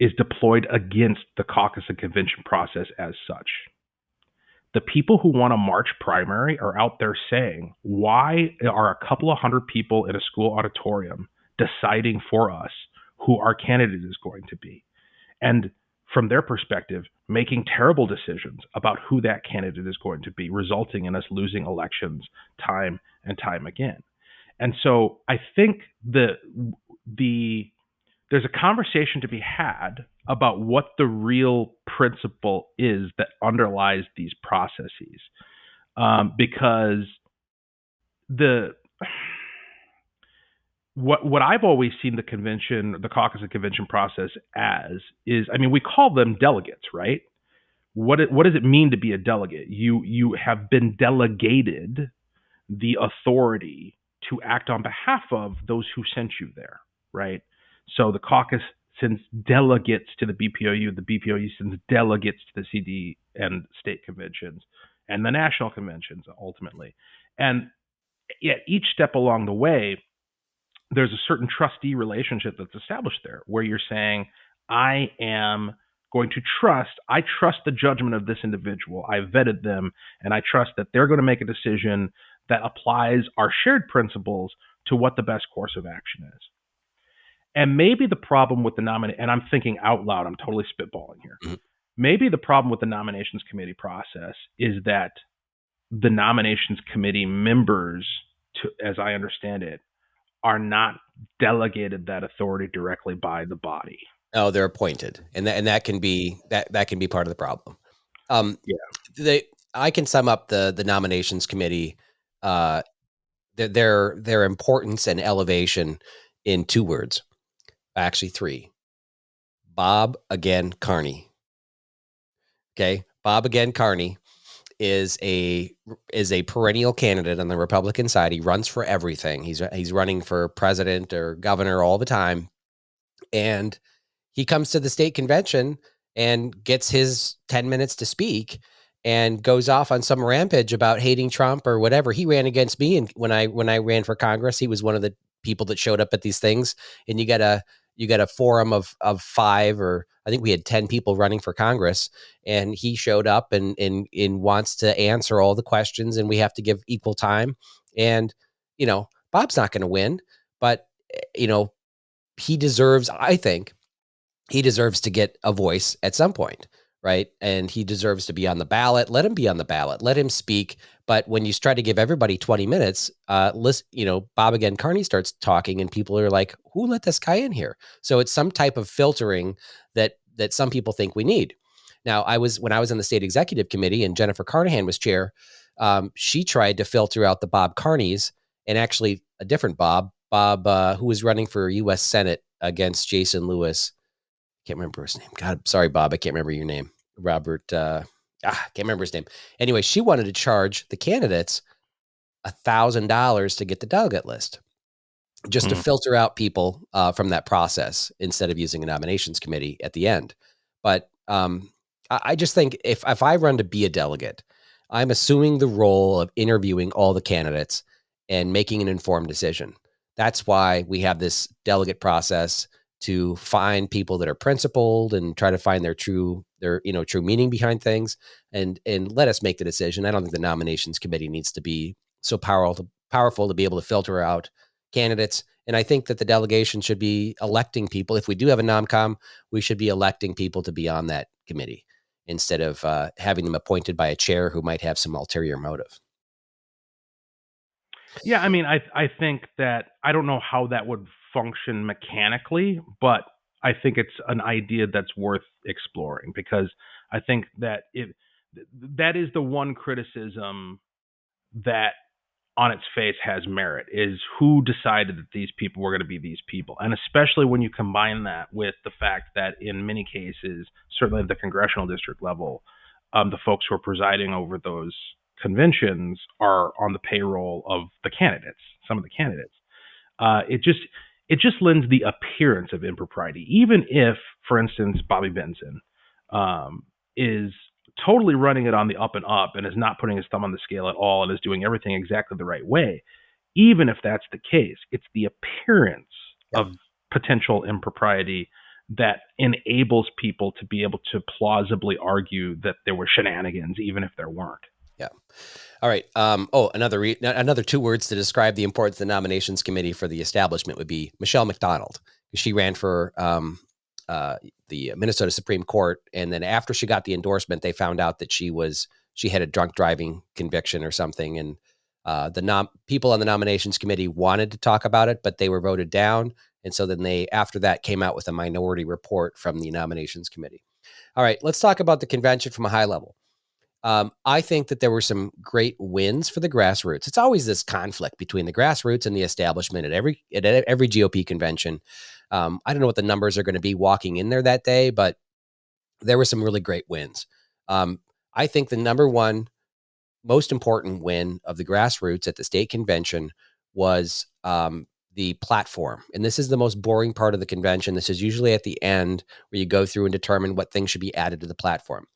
is deployed against the caucus and convention process as such. The people who want a March primary are out there saying, why are a couple of hundred people in a school auditorium deciding for us who our candidate is going to be? And from their perspective, making terrible decisions about who that candidate is going to be, resulting in us losing elections time and time again. And so I think there's a conversation to be had about what the real principle is that underlies these processes, because what I've always seen the caucus and convention process as is, I mean, we call them delegates, right? What does it mean to be a delegate? You have been delegated the authority to act on behalf of those who sent you there, right? So the caucus sends delegates to the BPOU sends delegates to the CD and state conventions and the national conventions ultimately. And at each step along the way, there's a certain trustee relationship that's established there where you're saying, I am going to trust the judgment of this individual. I vetted them, and I trust that they're going to make a decision that applies our shared principles to what the best course of action is. And maybe the problem with the and I'm thinking out loud, I'm totally spitballing here. Mm-hmm. Maybe the problem with the nominations committee process is that the nominations committee members, as I understand it, are not delegated that authority directly by the body. Oh, they're appointed, and that can be part of the problem. I can sum up the nominations committee, their importance and elevation in 2 words, actually 3. Bob again Carney. Okay, Bob again Carney is a perennial candidate on the Republican side. He runs for everything. He's running for president or governor all the time, and he comes to the state convention and gets his 10 minutes to speak and goes off on some rampage about hating Trump or whatever. He ran against me, and when I ran for Congress, he was one of the people that showed up at these things. And you got a forum of 5, or I think we had 10 people running for Congress, and he showed up and wants to answer all the questions, and we have to give equal time. And Bob's not going to win, but he deserves, I think, to get a voice at some point, right? And he deserves to be on the ballot. Let him be on the ballot. Let him speak. But when you try to give everybody 20 minutes, Bob again Carney starts talking, and people are like, "Who let this guy in here?" So it's some type of filtering that some people think we need. Now, when I was in the state executive committee and Jennifer Carnahan was chair, she tried to filter out the Bob Carneys, and actually a different Bob who was running for U.S. Senate against Jason Lewis. Can't remember his name. God, sorry, Bob. I can't remember your name. Robert. Can't remember his name. Anyway, she wanted to charge the candidates $1,000 to get the delegate list, just to filter out people from that process instead of using a nominations committee at the end. But I just think if I run to be a delegate, I'm assuming the role of interviewing all the candidates and making an informed decision. That's why we have this delegate process, to find people that are principled and try to find their true meaning behind things, and let us make the decision. I don't think the nominations committee needs to be so powerful to be able to filter out candidates. And I think that the delegation should be electing people. If we do have a nomcom, we should be electing people to be on that committee instead of having them appointed by a chair who might have some ulterior motive. Yeah, I mean, I think that I don't know how that would function mechanically, but I think it's an idea that's worth exploring, because I think that that is the one criticism that on its face has merit, is who decided that these people were going to be these people. And especially when you combine that with the fact that in many cases, certainly at the congressional district level, the folks who are presiding over those conventions are on the payroll of the candidates, some of the candidates. It just lends the appearance of impropriety, even if, for instance, Bobby Benson is totally running it on the up and up and is not putting his thumb on the scale at all and is doing everything exactly the right way. Even if that's the case, it's the appearance of potential impropriety that enables people to be able to plausibly argue that there were shenanigans, even if there weren't. Yeah. All right. Another two words to describe the importance of the nominations committee for the establishment would be Michelle McDonald. She ran for the Minnesota Supreme Court, and then after she got the endorsement, they found out that she had a drunk driving conviction or something, and the people on the nominations committee wanted to talk about it, but they were voted down, and so then they after that came out with a minority report from the nominations committee. All right, let's talk about the convention from a high level. I think that there were some great wins for the grassroots. It's always this conflict between the grassroots and the establishment at every GOP convention. I don't know what the numbers are going to be walking in there that day, but there were some really great wins. I think the number one most important win of the grassroots at the state convention was the platform. And this is the most boring part of the convention. This is usually at the end where you go through and determine what things should be added to the platform.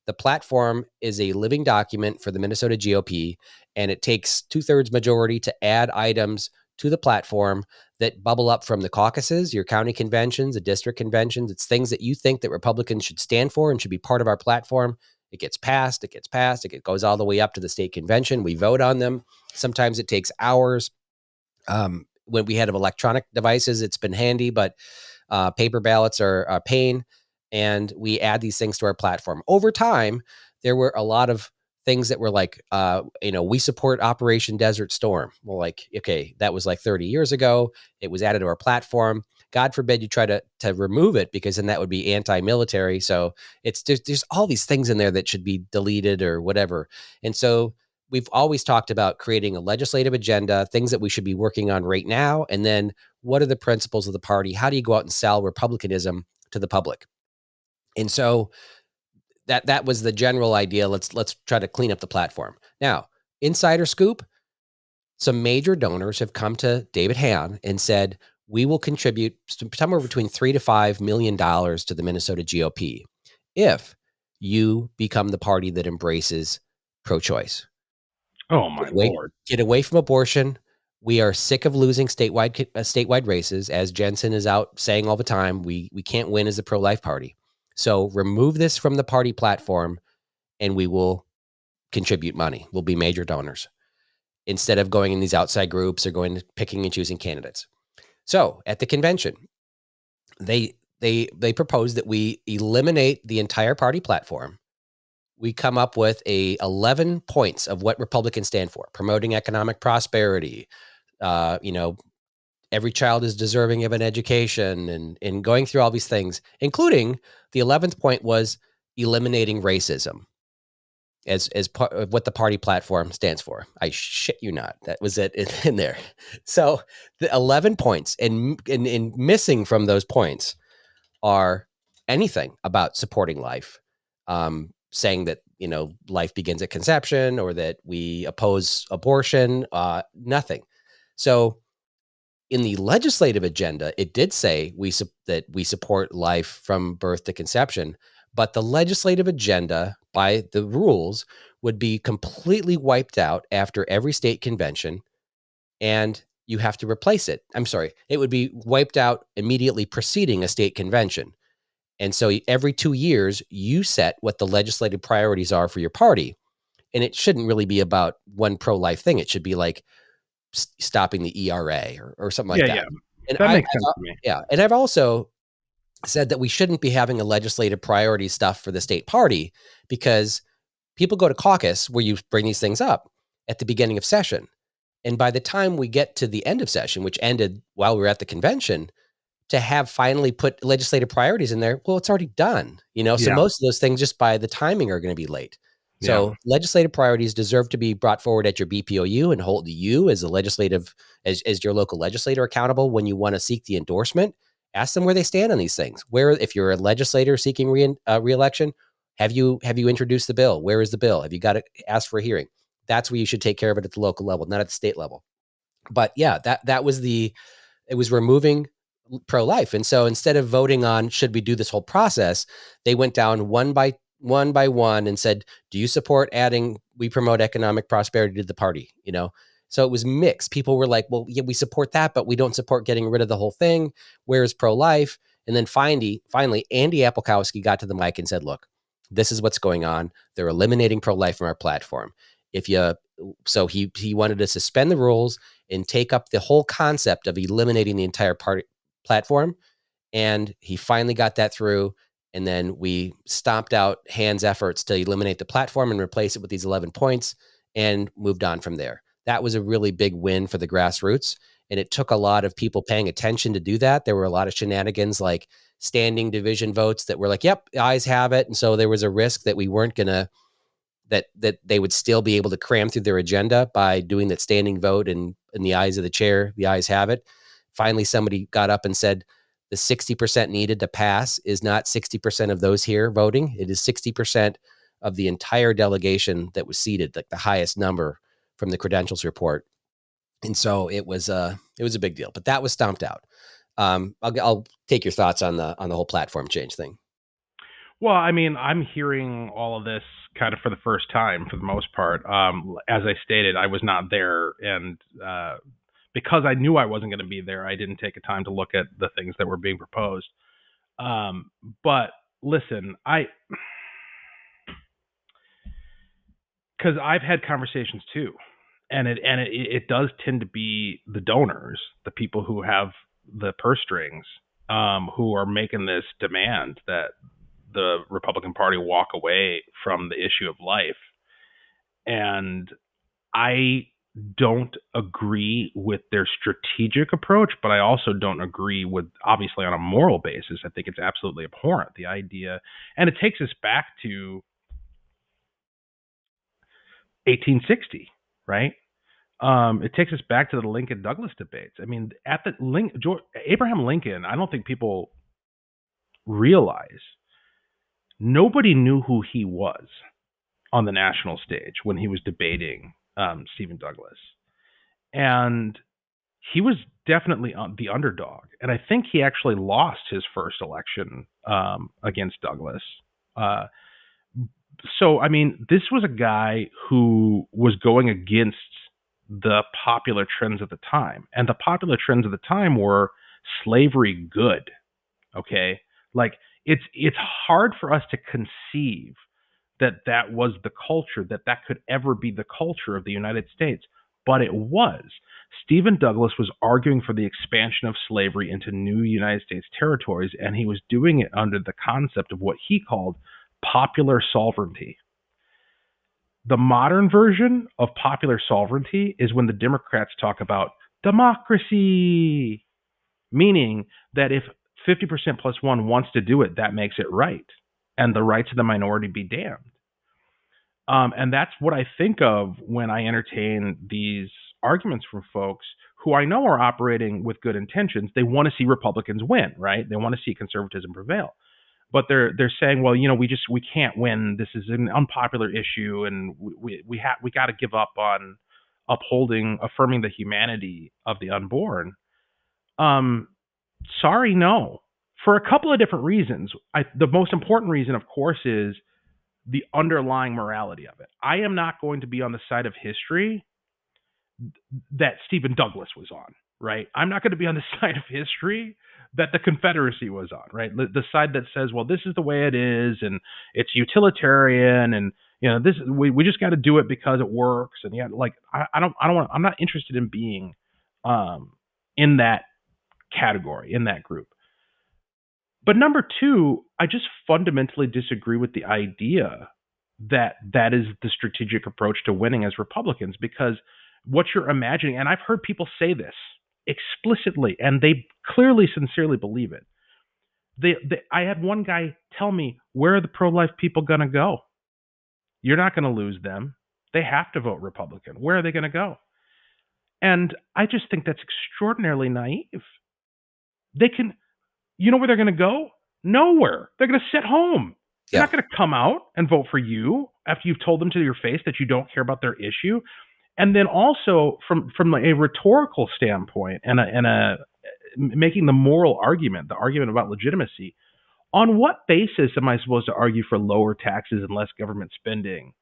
The platform is a living document for the Minnesota GOP, and it takes 2/3 majority to add items to the platform that bubble up from the caucuses, your county conventions, the district conventions. It's things that you think that Republicans should stand for and should be part of our platform. It gets passed, it goes all the way up to the state convention. We vote on them. Sometimes it takes hours. When we had electronic devices, it's been handy, but paper ballots are a pain. And we add these things to our platform. Over time, there were a lot of things that were like, we support Operation Desert Storm. Well, like, okay, that was like 30 years ago. It was added to our platform. God forbid you try to remove it, because then that would be anti-military. So there's all these things in there that should be deleted or whatever. And so we've always talked about creating a legislative agenda, things that we should be working on right now. And then what are the principles of the party? How do you go out and sell Republicanism to the public? And so that was the general idea. Let's try to clean up the platform. Now, insider scoop, some major donors have come to David Hann and said, we will contribute somewhere between $3 to $5 million to the Minnesota GOP if you become the party that embraces pro-choice. Oh, my Lord. Get away from abortion. We are sick of losing statewide races, as Jensen is out saying all the time. We can't win as a pro-life party. So remove this from the party platform, and we will contribute money. We'll be major donors instead of going in these outside groups or going to picking and choosing candidates. So at the convention, they proposed that we eliminate the entire party platform. We come up with 11 points of what Republicans stand for: promoting economic prosperity, every child is deserving of an education, and going through all these things, including the 11th point was eliminating racism as part of what the party platform stands for. I shit you not. That was it in there. So the 11 points, and missing from those points are anything about supporting life, saying that, life begins at conception, or that we oppose abortion, nothing. So in the legislative agenda, it did say that we support life from birth to conception, but the legislative agenda, by the rules, would be completely wiped out after every state convention, and you have to replace it. I'm sorry, it would be wiped out immediately preceding a state convention. And so every 2 years, you set what the legislative priorities are for your party. And it shouldn't really be about one pro-life thing. It should be like stopping the ERA or something like that. Yeah. And that makes sense to me. Yeah. And I've also said that we shouldn't be having a legislative priority stuff for the state party, because people go to caucus where you bring these things up at the beginning of session. And by the time we get to the end of session, which ended while we were at the convention, to have finally put legislative priorities in there, well, it's already done, So most of those things, just by the timing, are going to be late. So legislative priorities deserve to be brought forward at your BPOU and hold you as as your local legislator accountable when you want to seek the endorsement. Ask them where they stand on these things. If you're a legislator seeking re-election, have you introduced the bill? Where is the bill? Have you got to ask for a hearing? That's where you should take care of it at the local level, not at the state level. But yeah, that was it was removing pro-life. And so instead of voting on should we do this whole process, they went down one by one and said, do you support adding we promote economic prosperity to the party? So it was mixed. People were like, well, yeah, we support that, but we don't support getting rid of the whole thing. Where is pro-life? And then finally, Andy Apolkowski got to the mic and said, look, this is what's going on. They're eliminating pro-life from our platform. So he wanted to suspend the rules and take up the whole concept of eliminating the entire platform. And he finally got that through. And then we stomped out Hand's efforts to eliminate the platform and replace it with these 11 points and moved on from there. That was a really big win for the grassroots. And it took a lot of people paying attention to do that. There were a lot of shenanigans like standing division votes that were like, yep, the ayes have it. And so there was a risk that we weren't going to, that they would still be able to cram through their agenda by doing that standing vote, and in the eyes of the chair, the ayes have it. Finally, somebody got up and said the 60% needed to pass is not 60% of those here voting. It is 60% of the entire delegation that was seated, like the highest number from the credentials report. And so it was a big deal, but that was stomped out. I'll take your thoughts on the whole platform change thing. Well, I mean, I'm hearing all of this kind of for the first time for the most part. As I stated, I was not there, and because I knew I wasn't going to be there, I didn't take a time to look at the things that were being proposed. But listen, because I've had conversations too, and it does tend to be the donors, the people who have the purse strings, who are making this demand that the Republican Party walk away from the issue of life. And I don't agree with their strategic approach, but I also don't agree with, obviously on a moral basis, I think it's absolutely abhorrent, the idea. And it takes us back to 1860, right? It takes us back to the Lincoln-Douglas debates. I mean, at the Abraham Lincoln, I don't think people realize, nobody knew who he was on the national stage when he was debating Stephen Douglas. And he was definitely the underdog. And I think he actually lost his first election against Douglas. So, I mean, this was a guy who was going against the popular trends of the time. And the popular trends of the time were slavery good. Okay? Like, it's hard for us to conceive that was the culture, that could ever be the culture of the United States. But it was. Stephen Douglas was arguing for the expansion of slavery into new United States territories, and he was doing it under the concept of what he called popular sovereignty. The modern version of popular sovereignty is when the Democrats talk about democracy, meaning that if 50% plus one wants to do it, that makes it right, and the rights of the minority be damned. And that's what I think of when I entertain these arguments from folks who I know are operating with good intentions. They want to see Republicans win, right? They want to see conservatism prevail. But they're saying, well, we can't win. This is an unpopular issue, and we got to give up on affirming the humanity of the unborn. Sorry, no. For a couple of different reasons. The most important reason, of course, is the underlying morality of it. I am not going to be on the side of history that Stephen Douglas was on, right? I'm not going to be on the side of history that the Confederacy was on, right? The side that says, well, this is the way it is, and it's utilitarian, and this we just got to do it because it works. And I'm not interested in being in that category, in that group. But number two, I just fundamentally disagree with the idea that is the strategic approach to winning as Republicans, because what you're imagining, and I've heard people say this explicitly, and they clearly, sincerely believe it. I had one guy tell me, where are the pro-life people going to go? You're not going to lose them. They have to vote Republican. Where are they going to go? And I just think that's extraordinarily naive. They can... You know where they're going to go? Nowhere. They're going to sit home. They're not going to come out and vote for you after you've told them to your face that you don't care about their issue. And then also from a rhetorical standpoint and making the moral argument, the argument about legitimacy, on what basis am I supposed to argue for lower taxes and less government spending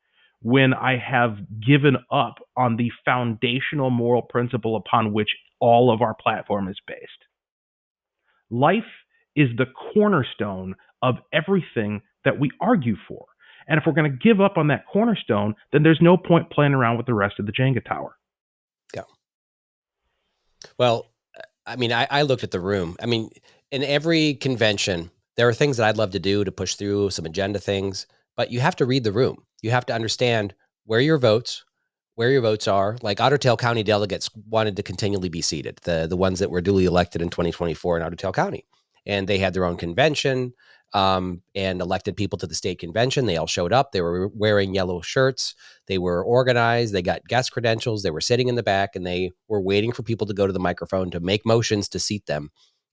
when I have given up on the foundational moral principle upon which all of our platform is based? Life is the cornerstone of everything that we argue for. And if we're going to give up on that cornerstone, then there's no point playing around with the rest of the Jenga tower. Yeah. Well, I mean, I looked at the room. I mean, in every convention, there are things that I'd love to do to push through some agenda things, but you have to read the room. You have to understand where your votes are. Like Otter Tail County delegates wanted to continually be seated, the ones that were duly elected in 2024 in Otter Tail County. And they had their own convention and elected people to the state convention. They all showed up. They were wearing yellow shirts. They were organized. They got guest credentials. They were sitting in the back and they were waiting for people to go to the microphone to make motions to seat them.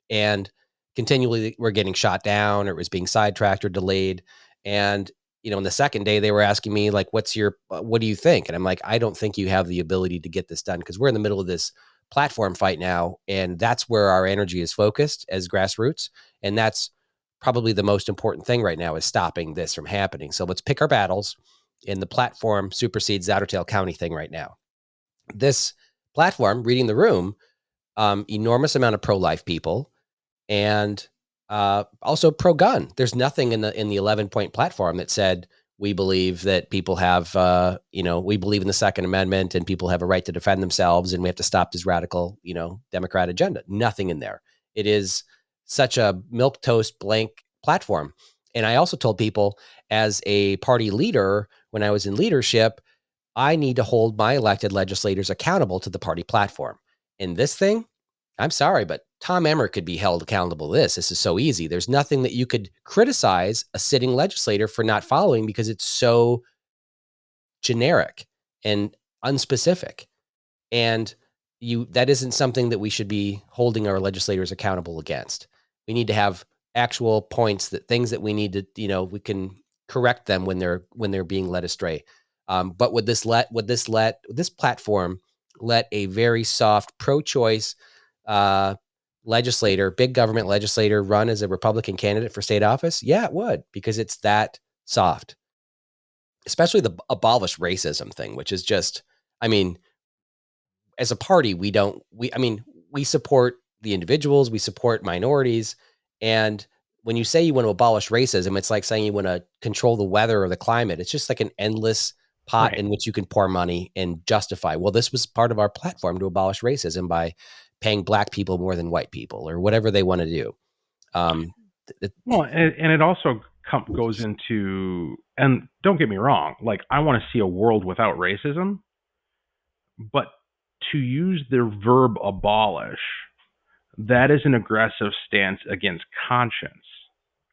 And continually were getting shot down or it was being sidetracked or delayed. And, you know, on the second day, they were asking me like, what do you think? And I'm like, I don't think you have the ability to get this done because we're in the middle of this platform fight now. And that's where our energy is focused as grassroots. And that's probably the most important thing right now is stopping this from happening. So let's pick our battles, and the platform supersedes the Otter Tail County thing right now. This platform, reading the room, enormous amount of pro-life people and also pro-gun. There's nothing in the 11-point platform that said we believe that people have, we believe in the Second Amendment and people have a right to defend themselves and we have to stop this radical, Democrat agenda. Nothing in there. It is such a milquetoast blank platform. And I also told people as a party leader, when I was in leadership, I need to hold my elected legislators accountable to the party platform. In this thing, I'm sorry, but Tom Emmer could be held accountable to this. This is so easy. There's nothing that you could criticize a sitting legislator for not following because it's so generic and unspecific. And that isn't something that we should be holding our legislators accountable against. We need to have actual points, that things that we need to, we can correct them when they're being led astray. But would this platform let a very soft pro-choice legislator, big government legislator, run as a Republican candidate for state office? Yeah, it would, because it's that soft. Especially the abolish racism thing, which is just, as a party, we support the individuals, we support minorities. And when you say you want to abolish racism, it's like saying you want to control the weather or the climate. It's just like an endless pot in which you can pour money and justify, well, this was part of our platform to abolish racism by paying black people more than white people or whatever they want to do. And it also goes into, and don't get me wrong, like I want to see a world without racism, but to use the verb abolish, that is an aggressive stance against conscience,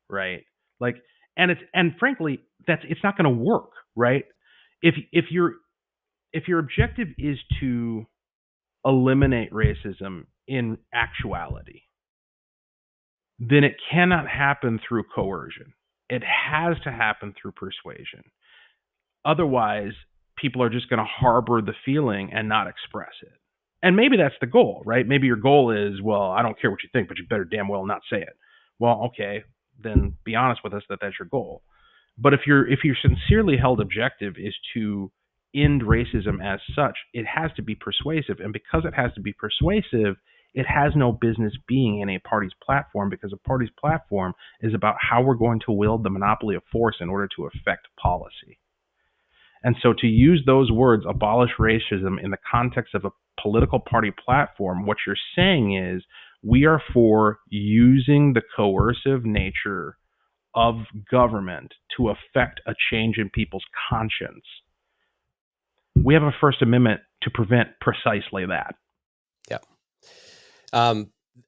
right? Like, and frankly, it's not going to work, right? If your objective is to eliminate racism in actuality, then it cannot happen through coercion. It has to happen through persuasion. Otherwise, people are just going to harbor the feeling and not express it. And maybe that's the goal, right? Maybe your goal is, well, I don't care what you think, but you better damn well not say it. Well, okay, then be honest with us that that's your goal. But if your sincerely held objective is to end racism as such, it has to be persuasive. And because it has to be persuasive, it has no business being in a party's platform, because a party's platform is about how we're going to wield the monopoly of force in order to affect policy. And so to use those words, abolish racism, in the context of a political party platform, what you're saying is we are for using the coercive nature of government to affect a change in people's conscience. We have a First Amendment to prevent precisely that. Yeah.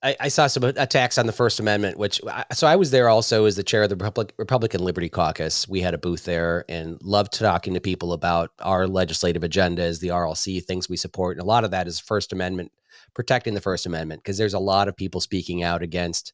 I saw some attacks on the First Amendment, so I was there also as the chair of the Republican Liberty Caucus. We had a booth there and loved talking to people about our legislative agendas, the RLC, things we support. And a lot of that is First Amendment, protecting the First Amendment, because there's a lot of people speaking out against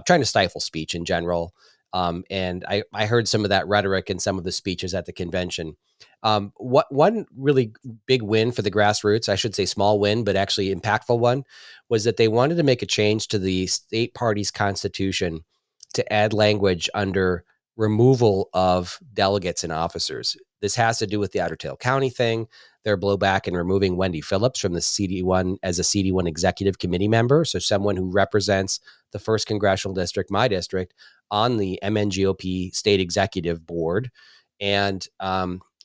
trying to stifle speech in general. And I heard some of that rhetoric in some of the speeches at the convention. One really big win for the grassroots, I should say small win, but actually impactful one, was that they wanted to make a change to the state party's constitution to add language under removal of delegates and officers. This has to do with the Otter Tail County thing. Their blowback in removing Wendy Phillips from the CD1 as a CD1 executive committee member. So someone who represents the 1st Congressional District, my district, on the MNGOP state executive board. And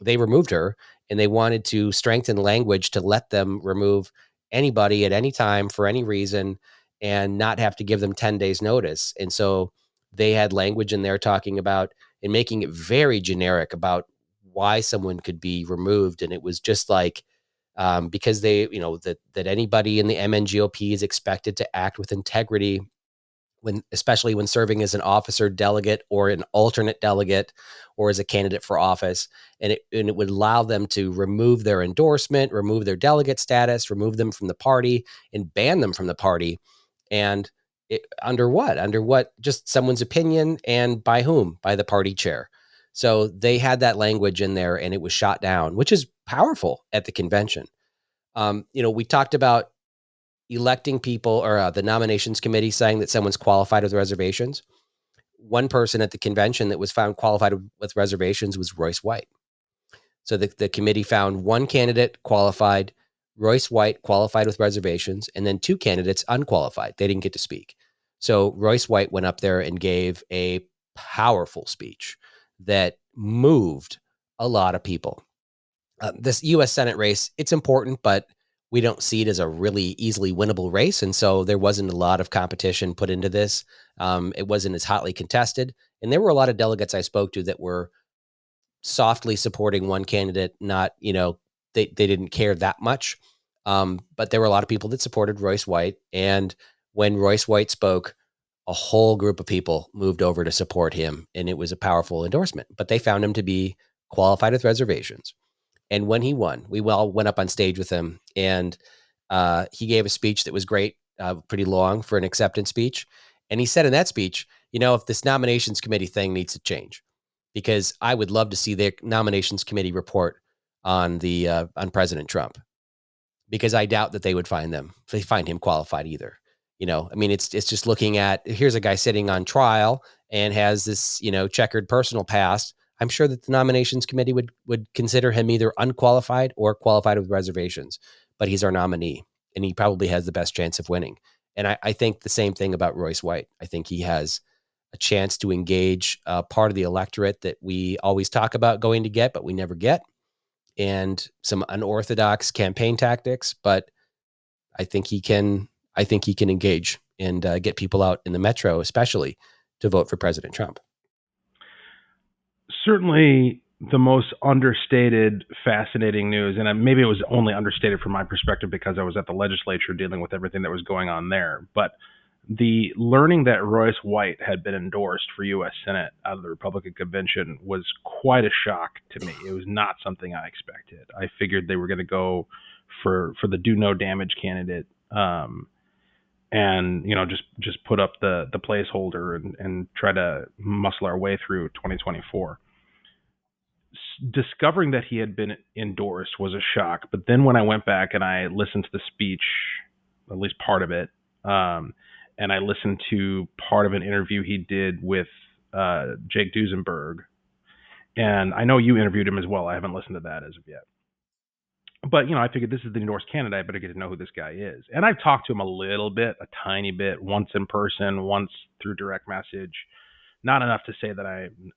they removed her, and they wanted to strengthen language to let them remove anybody at any time for any reason and not have to give them 10 days notice. And so they had language in there talking about and making it very generic about why someone could be removed. And it was just like, because they, that anybody in the MNGOP is expected to act with integrity especially when serving as an officer delegate or an alternate delegate or as a candidate for office. And it would allow them to remove their endorsement, remove their delegate status, remove them from the party, and ban them from the party. And under what? Just someone's opinion, and by whom? By the party chair. So they had that language in there, and it was shot down, which is powerful at the convention. We talked about electing people, or the nominations committee saying that someone's qualified with reservations. One person at the convention that was found qualified with reservations was Royce White. So the committee found one candidate qualified, Royce White qualified with reservations, and then 2 candidates unqualified. They didn't get to speak. So Royce White went up there and gave a powerful speech that moved a lot of people. This U.S. Senate race, it's important, but we don't see it as a really easily winnable race. And so there wasn't a lot of competition put into this. It wasn't as hotly contested. And there were a lot of delegates I spoke to that were softly supporting one candidate, not, they didn't care that much. But there were a lot of people that supported Royce White. And when Royce White spoke, a whole group of people moved over to support him. And it was a powerful endorsement. But they found him to be qualified with reservations. And when he won, we all went up on stage with him, and he gave a speech that was great, pretty long for an acceptance speech. And he said in that speech, if this nominations committee thing needs to change, because I would love to see the nominations committee report on President Trump, because I doubt that they would find him qualified either. It's just looking at, here's a guy sitting on trial and has this, checkered personal past. I'm sure that the nominations committee would consider him either unqualified or qualified with reservations, but he's our nominee, and he probably has the best chance of winning. And I think the same thing about Royce White. I think he has a chance to engage part of the electorate that we always talk about going to get, but we never get, and some unorthodox campaign tactics. But I think he can engage and get people out in the metro, especially, to vote for President Trump. Certainly the most understated, fascinating news, and maybe it was only understated from my perspective because I was at the legislature dealing with everything that was going on there, but the learning that Royce White had been endorsed for U.S. Senate out of the Republican convention was quite a shock to me. It was not something I expected. I figured they were going to go for the do no damage candidate, and just put up the placeholder and try to muscle our way through 2024. Discovering that he had been endorsed was a shock, but then when I went back and I listened to the speech, at least part of it, and I listened to part of an interview he did with Jake Duesenberg, and I know you interviewed him as well. I haven't listened to that as of yet. But, I figured this is the endorsed candidate. I better get to know who this guy is. And I've talked to him a little bit, a tiny bit, once in person, once through direct message. Not enough to say that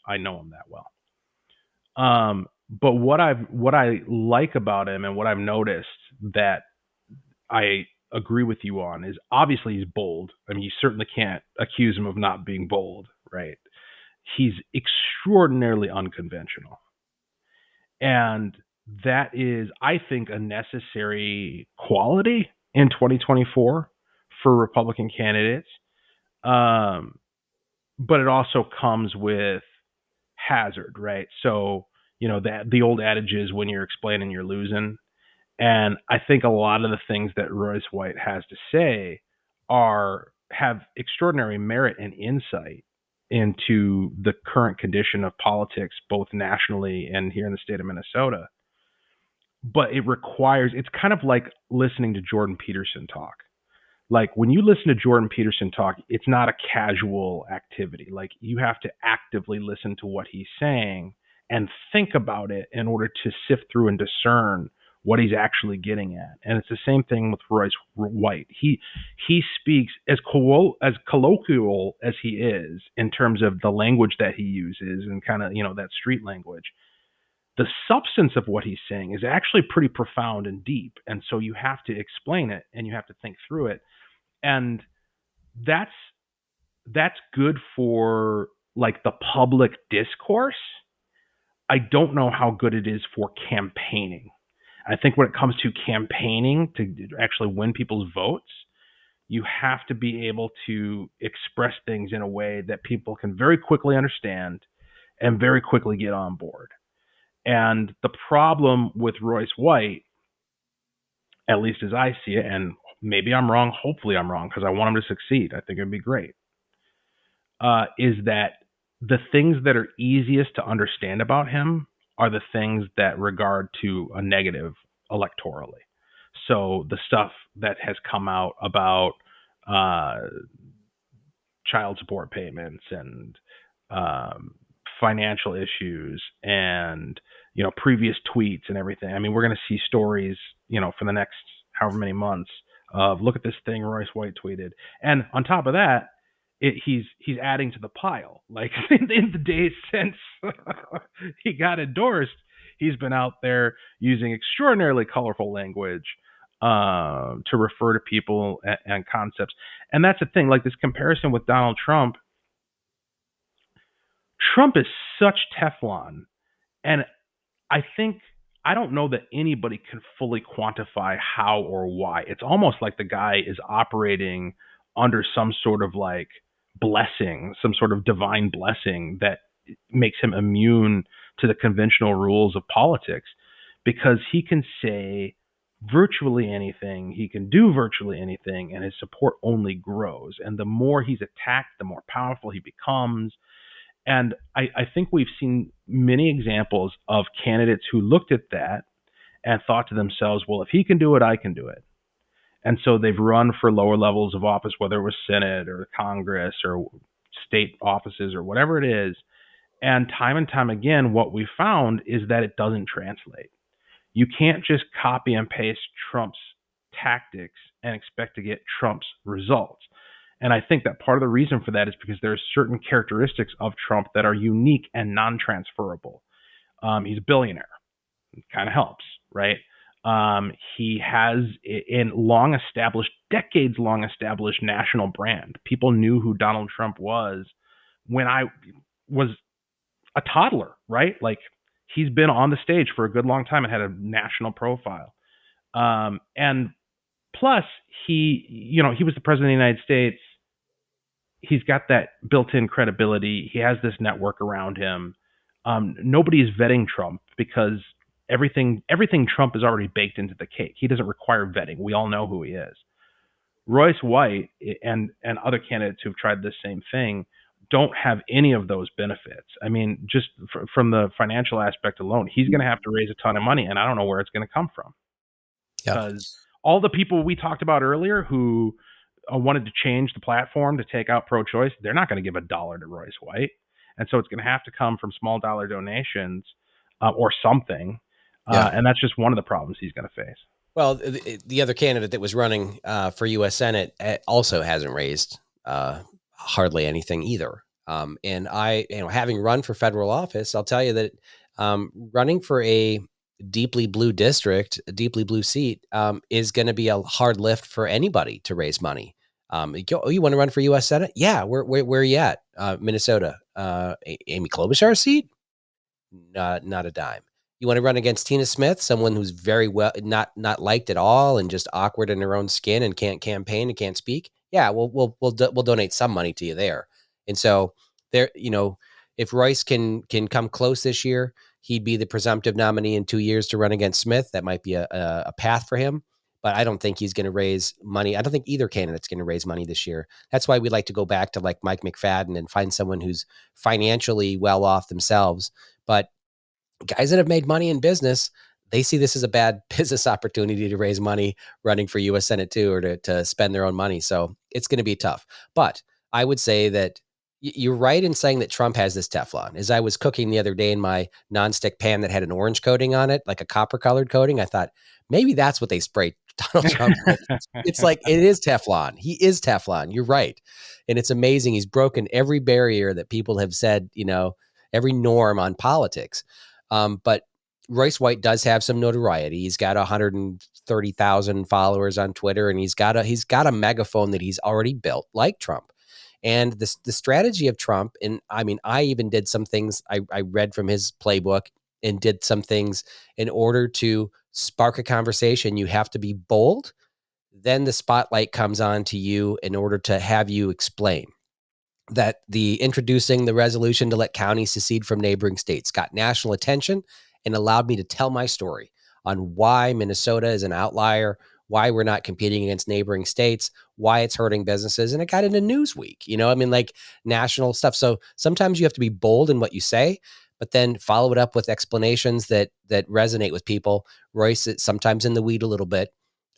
I know him that well. But what I like about him and what I've noticed that I agree with you on is obviously he's bold. I mean, you certainly can't accuse him of not being bold, right? He's extraordinarily unconventional. And that is, I think, a necessary quality in 2024 for Republican candidates. But it also comes with hazard, right? So, that the old adage is when you're explaining, you're losing. And I think a lot of the things that Royce White has to say have extraordinary merit and insight into the current condition of politics, both nationally and here in the state of Minnesota. But it's kind of like listening to Jordan Peterson talk. Like when you listen to Jordan Peterson talk, it's not a casual activity. Like you have to actively listen to what he's saying and think about it in order to sift through and discern what he's actually getting at. And it's the same thing with Royce White. He speaks as colloquial as he is in terms of the language that he uses and kind of, that street language. The substance of what he's saying is actually pretty profound and deep. And so you have to explain it and you have to think through it. And that's good for like the public discourse. I don't know how good it is for campaigning. I think when it comes to campaigning to actually win people's votes, you have to be able to express things in a way that people can very quickly understand and very quickly get on board. And the problem with Royce White, at least as I see it, and maybe I'm wrong, hopefully I'm wrong, because I want him to succeed, I think it'd be great, is that the things that are easiest to understand about him are the things that regard to a negative electorally. So the stuff that has come out about child support payments and financial issues and previous tweets and everything. I mean, we're going to see stories for the next however many months of look at this thing Royce White tweeted, and on top of that, he's adding to the pile. Like in the days since he got endorsed, he's been out there using extraordinarily colorful language to refer to people and concepts. And that's the thing, like this comparison with Donald Trump. Trump is such Teflon, and I don't know that anybody can fully quantify how or why. It's almost like the guy is operating under some sort of like blessing, some sort of divine blessing that makes him immune to the conventional rules of politics, because he can say virtually anything, he can do virtually anything, and his support only grows. And the more he's attacked, the more powerful he becomes. And I think we've seen many examples of candidates who looked at that and thought to themselves, well, if he can do it, I can do it. And so they've run for lower levels of office, whether it was Senate or Congress or state offices or whatever it is. And time again, what we found is that it doesn't translate. You can't just copy and paste Trump's tactics and expect to get Trump's results. And I think that part of the reason for that is because there are certain characteristics of Trump that are unique and non-transferable. He's a billionaire. It kind of helps, right? He has a decades-long established national brand. People knew who Donald Trump was when I was a toddler, right? Like he's been on the stage for a good long time and had a national profile. And plus, he was the president of the United States. He's got that built-in credibility. He has this network around him. Nobody is vetting Trump because everything Trump is already baked into the cake. He doesn't require vetting. We all know who he is. Royce White and other candidates who've tried this same thing don't have any of those benefits. I mean, just from the financial aspect alone, he's going to have to raise a ton of money, and I don't know where it's going to come from. Because all the people we talked about earlier who wanted to change the platform to take out pro-choice, they're not going to give $1 to Royce White. And so it's going to have to come from small dollar donations or something. And that's just one of the problems he's going to face. Well, the other candidate that was running for U.S. Senate also hasn't raised hardly anything either. And I, having run for federal office, I'll tell you that running for a deeply blue district, a deeply blue seat, is going to be a hard lift for anybody to raise money. You want to run for U.S. Senate? Yeah. Where are you at? Minnesota. Amy Klobuchar's seat? Not a dime. You want to run against Tina Smith, someone who's very well not liked at all and just awkward in her own skin and can't campaign and can't speak? Yeah, we'll donate some money to you there. And so there, if Royce can come close this year, he'd be the presumptive nominee in 2 years to run against Smith. That might be a path for him, but I don't think he's going to raise money. I don't think either candidate's going to raise money this year. That's why we'd like to go back to like Mike McFadden and find someone who's financially well off themselves. But guys that have made money in business, they see this as a bad business opportunity to raise money running for U.S. Senate too, or to spend their own money. So it's going to be tough. But I would say that you're right in saying that Trump has this Teflon. As I was cooking the other day in my nonstick pan that had an orange coating on it, like a copper colored coating, I thought maybe that's what they sprayed Donald Trump with. It's like, it is Teflon. He is Teflon. You're right. And it's amazing. He's broken every barrier that people have said, every norm on politics. But Royce White does have some notoriety. He's got 130,000 followers on Twitter, and he's got a megaphone that he's already built, like Trump. And the strategy of Trump, and I mean, I even did some things. I read from his playbook and did some things in order to spark a conversation. You have to be bold. Then the spotlight comes on to you in order to have you explain that the introducing the resolution to let counties secede from neighboring states got national attention and allowed me to tell my story on why Minnesota is an outlier, why we're not competing against neighboring states, why it's hurting businesses. And it got into Newsweek, like national stuff. So sometimes you have to be bold in what you say, but then follow it up with explanations that resonate with people. Royce is sometimes in the weed a little bit.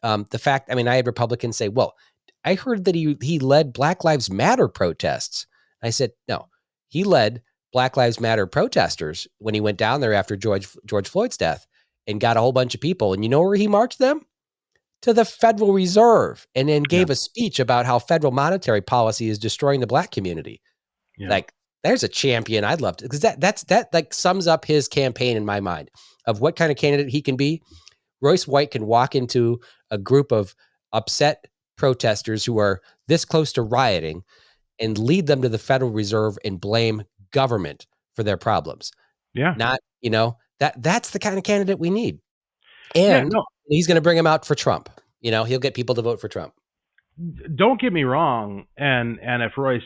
I had Republicans say, well, I heard that he led Black Lives Matter protests. I said, no, he led Black Lives Matter protesters when he went down there after George Floyd's death and got a whole bunch of people. And you know where he marched them? To the Federal Reserve, and then gave a speech about how federal monetary policy is destroying the Black community. Yeah. Like, there's a champion I'd love to, because that like sums up his campaign in my mind of what kind of candidate he can be. Royce White can walk into a group of upset protesters who are this close to rioting and lead them to the Federal Reserve and blame government for their problems. Yeah. Not, that's the kind of candidate we need. And he's going to bring him out for Trump. He'll get people to vote for Trump. Don't get me wrong. And if Royce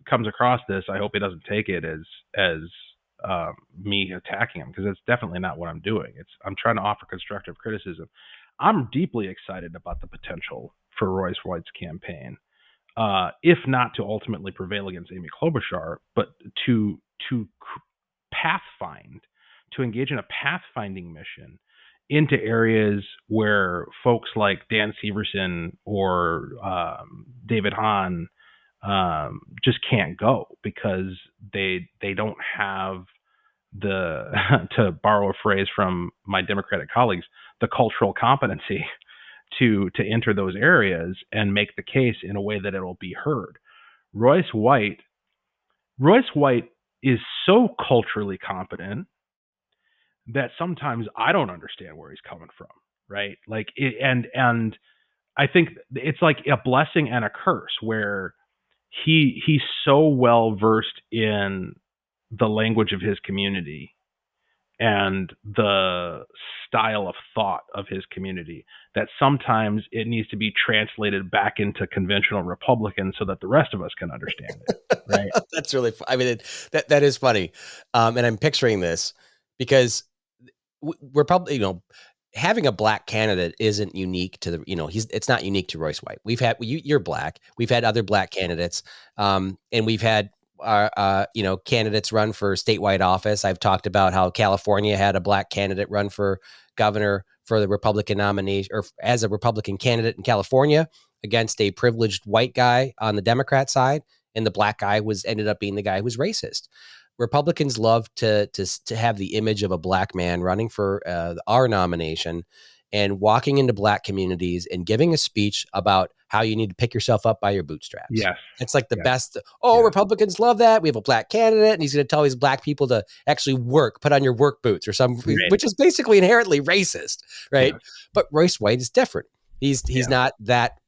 comes across this, I hope he doesn't take it as me attacking him, because that's definitely not what I'm doing. I'm trying to offer constructive criticism. I'm deeply excited about the potential for Royce White's campaign, if not to ultimately prevail against Amy Klobuchar, but to engage in a pathfinding mission into areas where folks like Dan Severson or David Hahn just can't go, because they don't have to borrow a phrase from my Democratic colleagues, the cultural competency to enter those areas and make the case in a way that it'll be heard. Royce White is so culturally competent that sometimes I don't understand where he's coming from, right? Like, and I think it's like a blessing and a curse, where he's so well versed in the language of his community and the style of thought of his community that sometimes it needs to be translated back into conventional Republican so that the rest of us can understand it. Right. That's really fun. I mean, that is funny. And I'm picturing this because we're probably, having a Black candidate isn't unique to the, it's not unique to Royce White. We've had, you're Black. We've had other Black candidates. And we've had candidates run for statewide office. I've talked about how California had a Black candidate run for governor for the Republican nomination, or as a Republican candidate in California, against a privileged white guy on the Democrat side. And the Black guy ended up being the guy who was racist. Republicans love to have the image of a Black man running for our nomination and walking into Black communities and giving a speech about how you need to pick yourself up by your bootstraps. Yes. It's like the best. Oh, Republicans love that. We have a Black candidate, and he's going to tell these Black people to actually put on your work boots or something, right, which is basically inherently racist, right? Yes. But Royce White is different. He's not that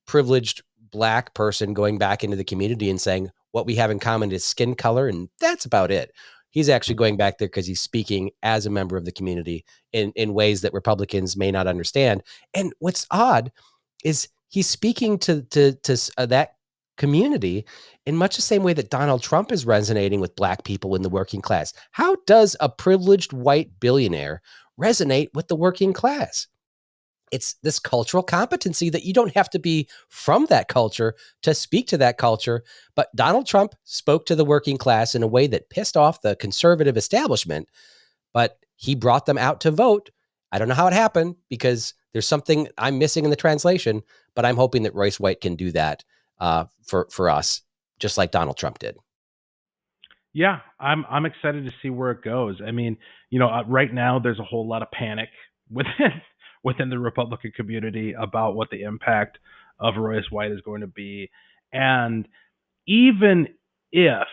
privileged Black person going back into the community and saying what we have in common is skin color, and that's about it. He's actually going back there because he's speaking as a member of the community in ways that Republicans may not understand. And what's odd is he's speaking to that community in much the same way that Donald Trump is resonating with Black people in the working class. How does a privileged white billionaire resonate with the working class? It's this cultural competency that you don't have to be from that culture to speak to that culture. But Donald Trump spoke to the working class in a way that pissed off the conservative establishment. But he brought them out to vote. I don't know how it happened because there's something I'm missing in the translation, but I'm hoping that Royce White can do that for us, just like Donald Trump did. Yeah, I'm excited to see where it goes. I mean, right now there's a whole lot of panic within the Republican community about what the impact of Royce White is going to be, and even if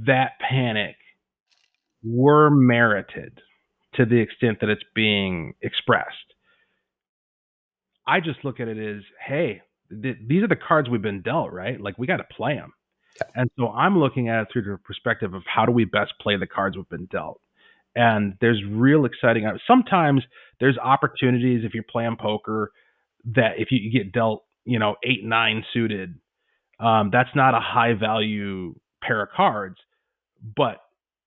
that panic were merited to the extent that it's being expressed, I just look at it as, hey, these are the cards we've been dealt, right? Like, we got to play them. And so I'm looking at it through the perspective of how do we best play the cards we've been dealt. And there's real exciting. Sometimes there's opportunities if you're playing poker that if you get dealt, 8-9 suited, that's not a high value pair of cards, but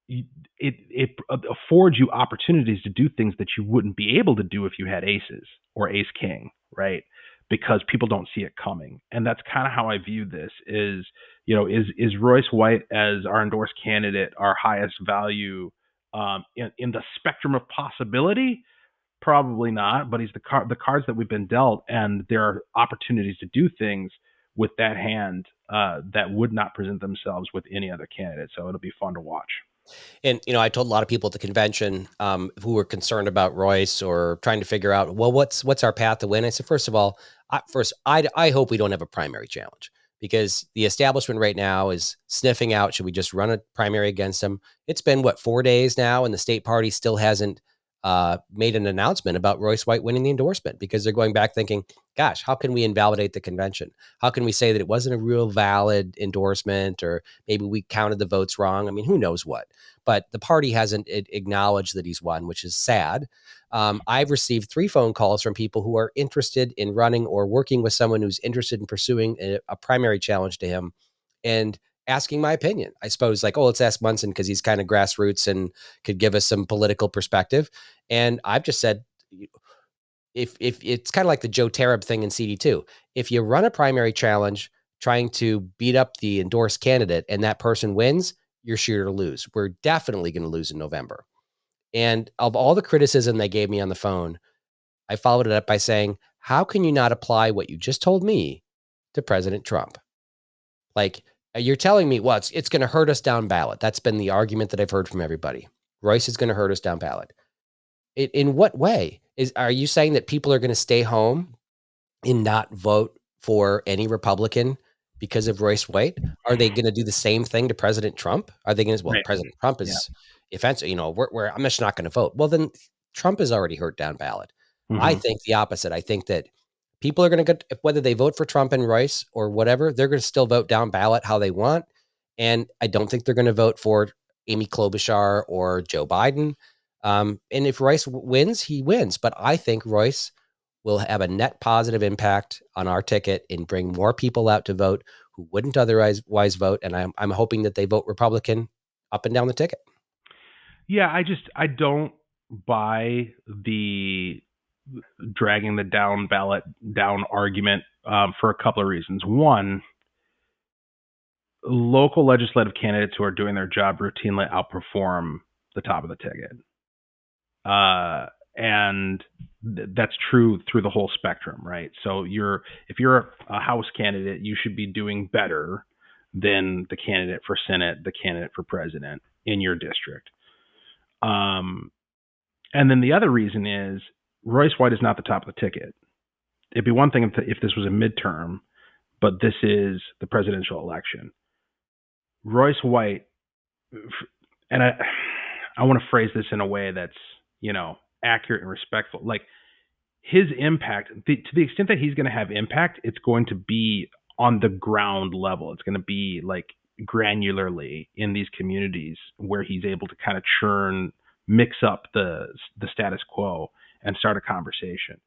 it affords you opportunities to do things that you wouldn't be able to do if you had aces or ace king, right? Because people don't see it coming. And that's kind of how I view this is Royce White as our endorsed candidate our highest value in the spectrum of possibility? Probably not, but he's the cards that we've been dealt, and there are opportunities to do things with that hand that would not present themselves with any other candidate. So it'll be fun to watch. And, I told a lot of people at the convention who were concerned about Royce or trying to figure out, well, what's our path to win? I said, first of all, I hope we don't have a primary challenge, because the establishment right now is sniffing out, should we just run a primary against him? It's been, 4 days now, and the state party still hasn't made an announcement about Royce White winning the endorsement, because they're going back thinking, gosh, how can we invalidate the convention? How can we say that it wasn't a real valid endorsement, or maybe we counted the votes wrong? I mean, who knows what? But the party hasn't acknowledged that he's won, which is sad. I've received 3 phone calls from people who are interested in running or working with someone who's interested in pursuing a primary challenge to him, and asking my opinion. I suppose, like, let's ask Munson because he's kind of grassroots and could give us some political perspective. And I've just said, if it's kind of like the Joe Tarab thing in CD2, if you run a primary challenge trying to beat up the endorsed candidate and that person wins, you're sure to lose. We're definitely going to lose in November. And of all the criticism they gave me on the phone, I followed it up by saying, how can you not apply what you just told me to President Trump? Like, you're telling me, well, it's going to hurt us down ballot. That's been the argument that I've heard from everybody. Royce is going to hurt us down ballot. In what way? Are you saying that people are going to stay home and not vote for any Republican because of Royce White? Are they going to do the same thing to President Trump? Are they going to, Right. President Trump is offensive, I'm just not going to vote. Well, then Trump is already hurt down ballot. Mm-hmm. I think the opposite. I think that people are going to go, whether they vote for Trump and Royce or whatever, they're going to still vote down ballot how they want. And I don't think they're going to vote for Amy Klobuchar or Joe Biden. And if Royce wins, he wins. But I think Royce will have a net positive impact on our ticket and bring more people out to vote who wouldn't otherwise vote. And I'm hoping that they vote Republican up and down the ticket. Yeah, I don't buy the dragging the down ballot down argument for a couple of reasons. One, local legislative candidates who are doing their job routinely outperform the top of the ticket. And that's true through the whole spectrum, right? So if you're a House candidate, you should be doing better than the candidate for Senate, the candidate for president in your district. And then the other reason is Royce White is not the top of the ticket. It'd be one thing if this was a midterm, but this is the presidential election. Royce White, and I want to phrase this in a way that's, accurate and respectful. Like, his impact, to the extent that he's going to have impact, it's going to be on the ground level. It's going to be like granularly in these communities where he's able to kind of mix up the status quo and start a conversation.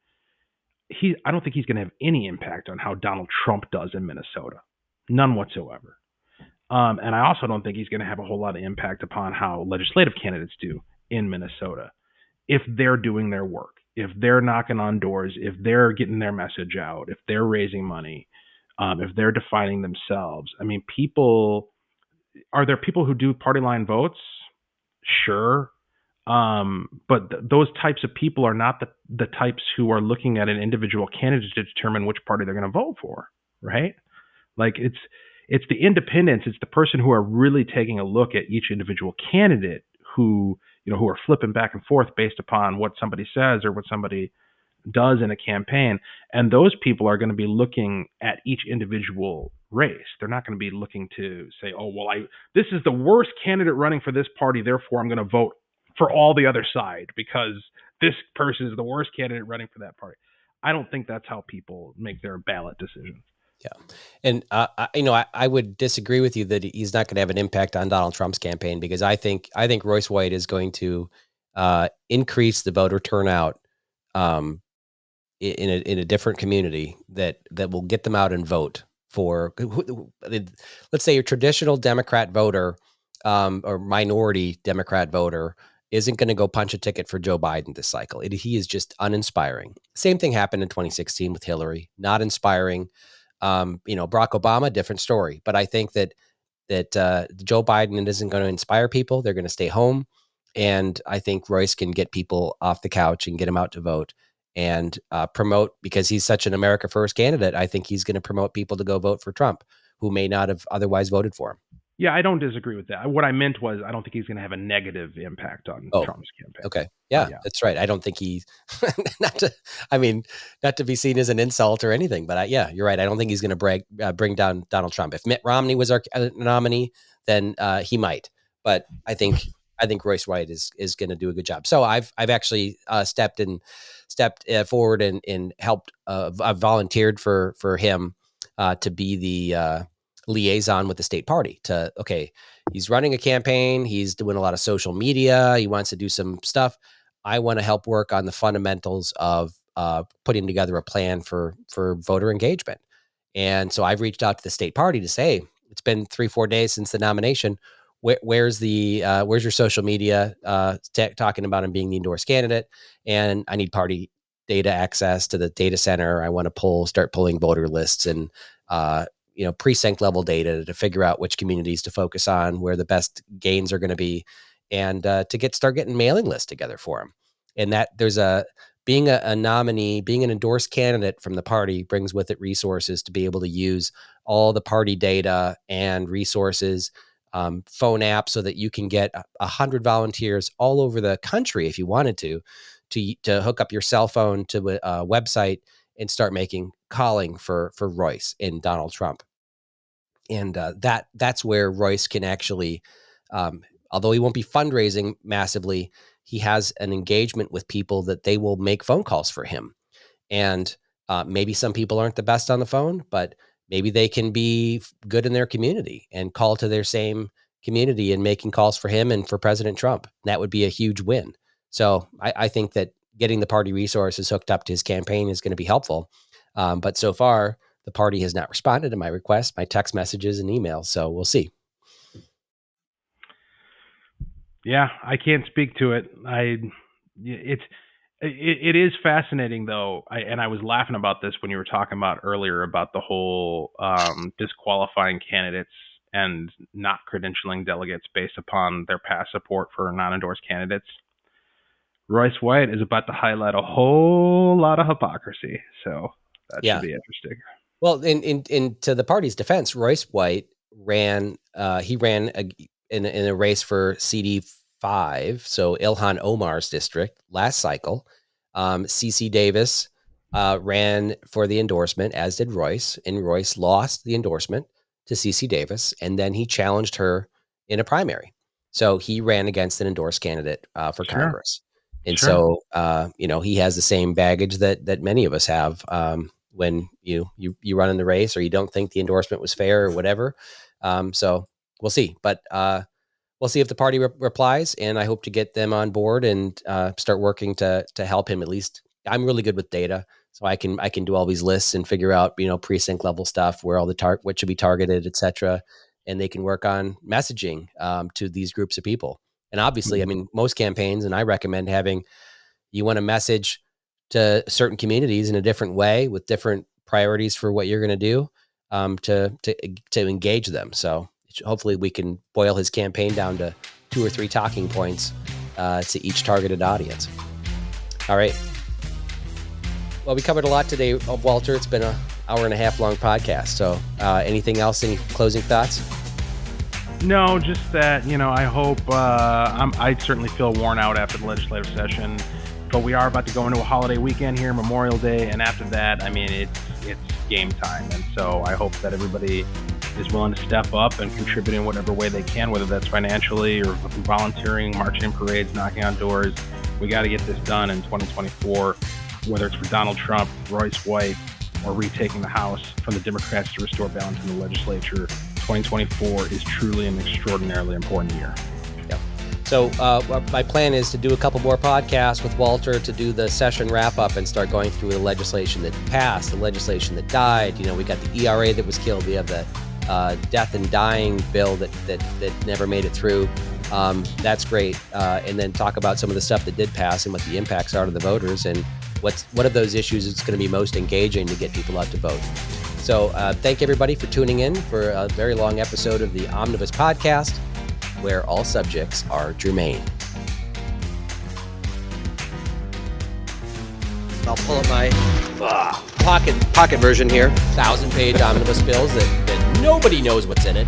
I don't think he's going to have any impact on how Donald Trump does in Minnesota. None whatsoever. And I also don't think he's going to have a whole lot of impact upon how legislative candidates do in Minnesota. If they're doing their work, if they're knocking on doors, if they're getting their message out, if they're raising money, if they're defining themselves. I mean, are there people who do party line votes? Sure. But those types of people are not the types who are looking at an individual candidate to determine which party they're going to vote for, right? Like it's the independents, it's the person who are really taking a look at each individual candidate who are flipping back and forth based upon what somebody says or what somebody does in a campaign. And those people are going to be looking at each individual race. They're not going to be looking to say, oh, well, this is the worst candidate running for this party, therefore I'm going to vote for all the other side because this person is the worst candidate running for that party. I don't think that's how people make their ballot decisions. Yeah. And, I would disagree with you that he's not going to have an impact on Donald Trump's campaign, because I think Royce White is going to increase the voter turnout in a different community that will get them out and vote for, let's say, your traditional Democrat voter or minority Democrat voter isn't going to go punch a ticket for Joe Biden this cycle. He is just uninspiring. Same thing happened in 2016 with Hillary, not inspiring. Barack Obama, different story. But I think that Joe Biden isn't going to inspire people. They're going to stay home. And I think Royce can get people off the couch and get them out to vote and promote, because he's such an America First candidate. I think he's going to promote people to go vote for Trump who may not have otherwise voted for him. Yeah, I don't disagree with that. What I meant was I don't think he's going to have a negative impact on Trump's campaign. Okay. Yeah, that's right. I don't think he, not to be seen as an insult or anything, but you're right. I don't think he's going to bring down Donald Trump. If Mitt Romney was our nominee, then he might. But I think Royce White is going to do a good job. So I've actually stepped forward and helped. I've volunteered for him to be the liaison with the state party. He's running a campaign. He's doing a lot of social media. He wants to do some stuff. I want to help work on the fundamentals of putting together a plan for voter engagement. And so I've reached out to the state party to say, it's been 3-4 days since the nomination. Where's your social media talking about him being the endorsed candidate? And I need party data access to the data center. I want to start pulling voter lists and precinct level data to figure out which communities to focus on, where the best gains are going to be, and to start getting mailing lists together for him. And that being a nominee, being an endorsed candidate from the party brings with it resources to be able to use all the party data and resources, phone apps, so that you can get 100 volunteers all over the country if you wanted to hook up your cell phone to a website and start calling for Royce and Donald Trump. And that's where Royce can actually, although he won't be fundraising massively, he has an engagement with people that they will make phone calls for him. And maybe some people aren't the best on the phone, but maybe they can be good in their community and call to their same community and making calls for him and for President Trump. That would be a huge win. So I think that getting the party resources hooked up to his campaign is going to be helpful. But so far, the party has not responded to my request, my text messages and emails. So we'll see. Yeah, I can't speak to it. It is fascinating though. I was laughing about this when you were talking about earlier about the whole disqualifying candidates and not credentialing delegates based upon their past support for non-endorsed candidates. Royce White is about to highlight a whole lot of hypocrisy. So that should be interesting. Well, in to the party's defense, Royce White ran in a race for CD5, so Ilhan Omar's district last cycle. CC Davis ran for the endorsement, as did Royce, and Royce lost the endorsement to CC Davis, and then he challenged her in a primary. So he ran against an endorsed candidate for Congress. And so, he has the same baggage that many of us have when you run in the race, or you don't think the endorsement was fair or whatever. So we'll see. But we'll see if the party replies, and I hope to get them on board and start working to help him. At least I'm really good with data, so I can do all these lists and figure out precinct level stuff, where all the what should be targeted, etc. And they can work on messaging to these groups of people. And obviously, most campaigns, and I recommend you want to message to certain communities in a different way with different priorities for what you're going to do to engage them. So hopefully we can boil his campaign down to 2 or 3 talking points to each targeted audience. All right. Well, we covered a lot today, Walter. It's been an hour and a half long podcast. So anything else, any closing thoughts? No, just that, I hope, I certainly feel worn out after the legislative session, but we are about to go into a holiday weekend here, Memorial Day, and after that, it's game time. And so I hope that everybody is willing to step up and contribute in whatever way they can, whether that's financially or volunteering, marching in parades, knocking on doors. We got to get this done in 2024, whether it's for Donald Trump, Royce White, or retaking the House from the Democrats to restore balance in the legislature. 2024 is truly an extraordinarily important year. Yeah. So my plan is to do a couple more podcasts with Walter to do the session wrap up and start going through the legislation that passed, the legislation that died. We got the ERA that was killed. We have the death and dying bill that never made it through. That's great. And then talk about some of the stuff that did pass and what the impacts are to the voters and what of those issues is going to be most engaging to get people out to vote. So thank everybody for tuning in for a very long episode of the Omnibus Podcast, where all subjects are germane. I'll pull up my pocket version here. 1,000-page omnibus bills that nobody knows what's in it.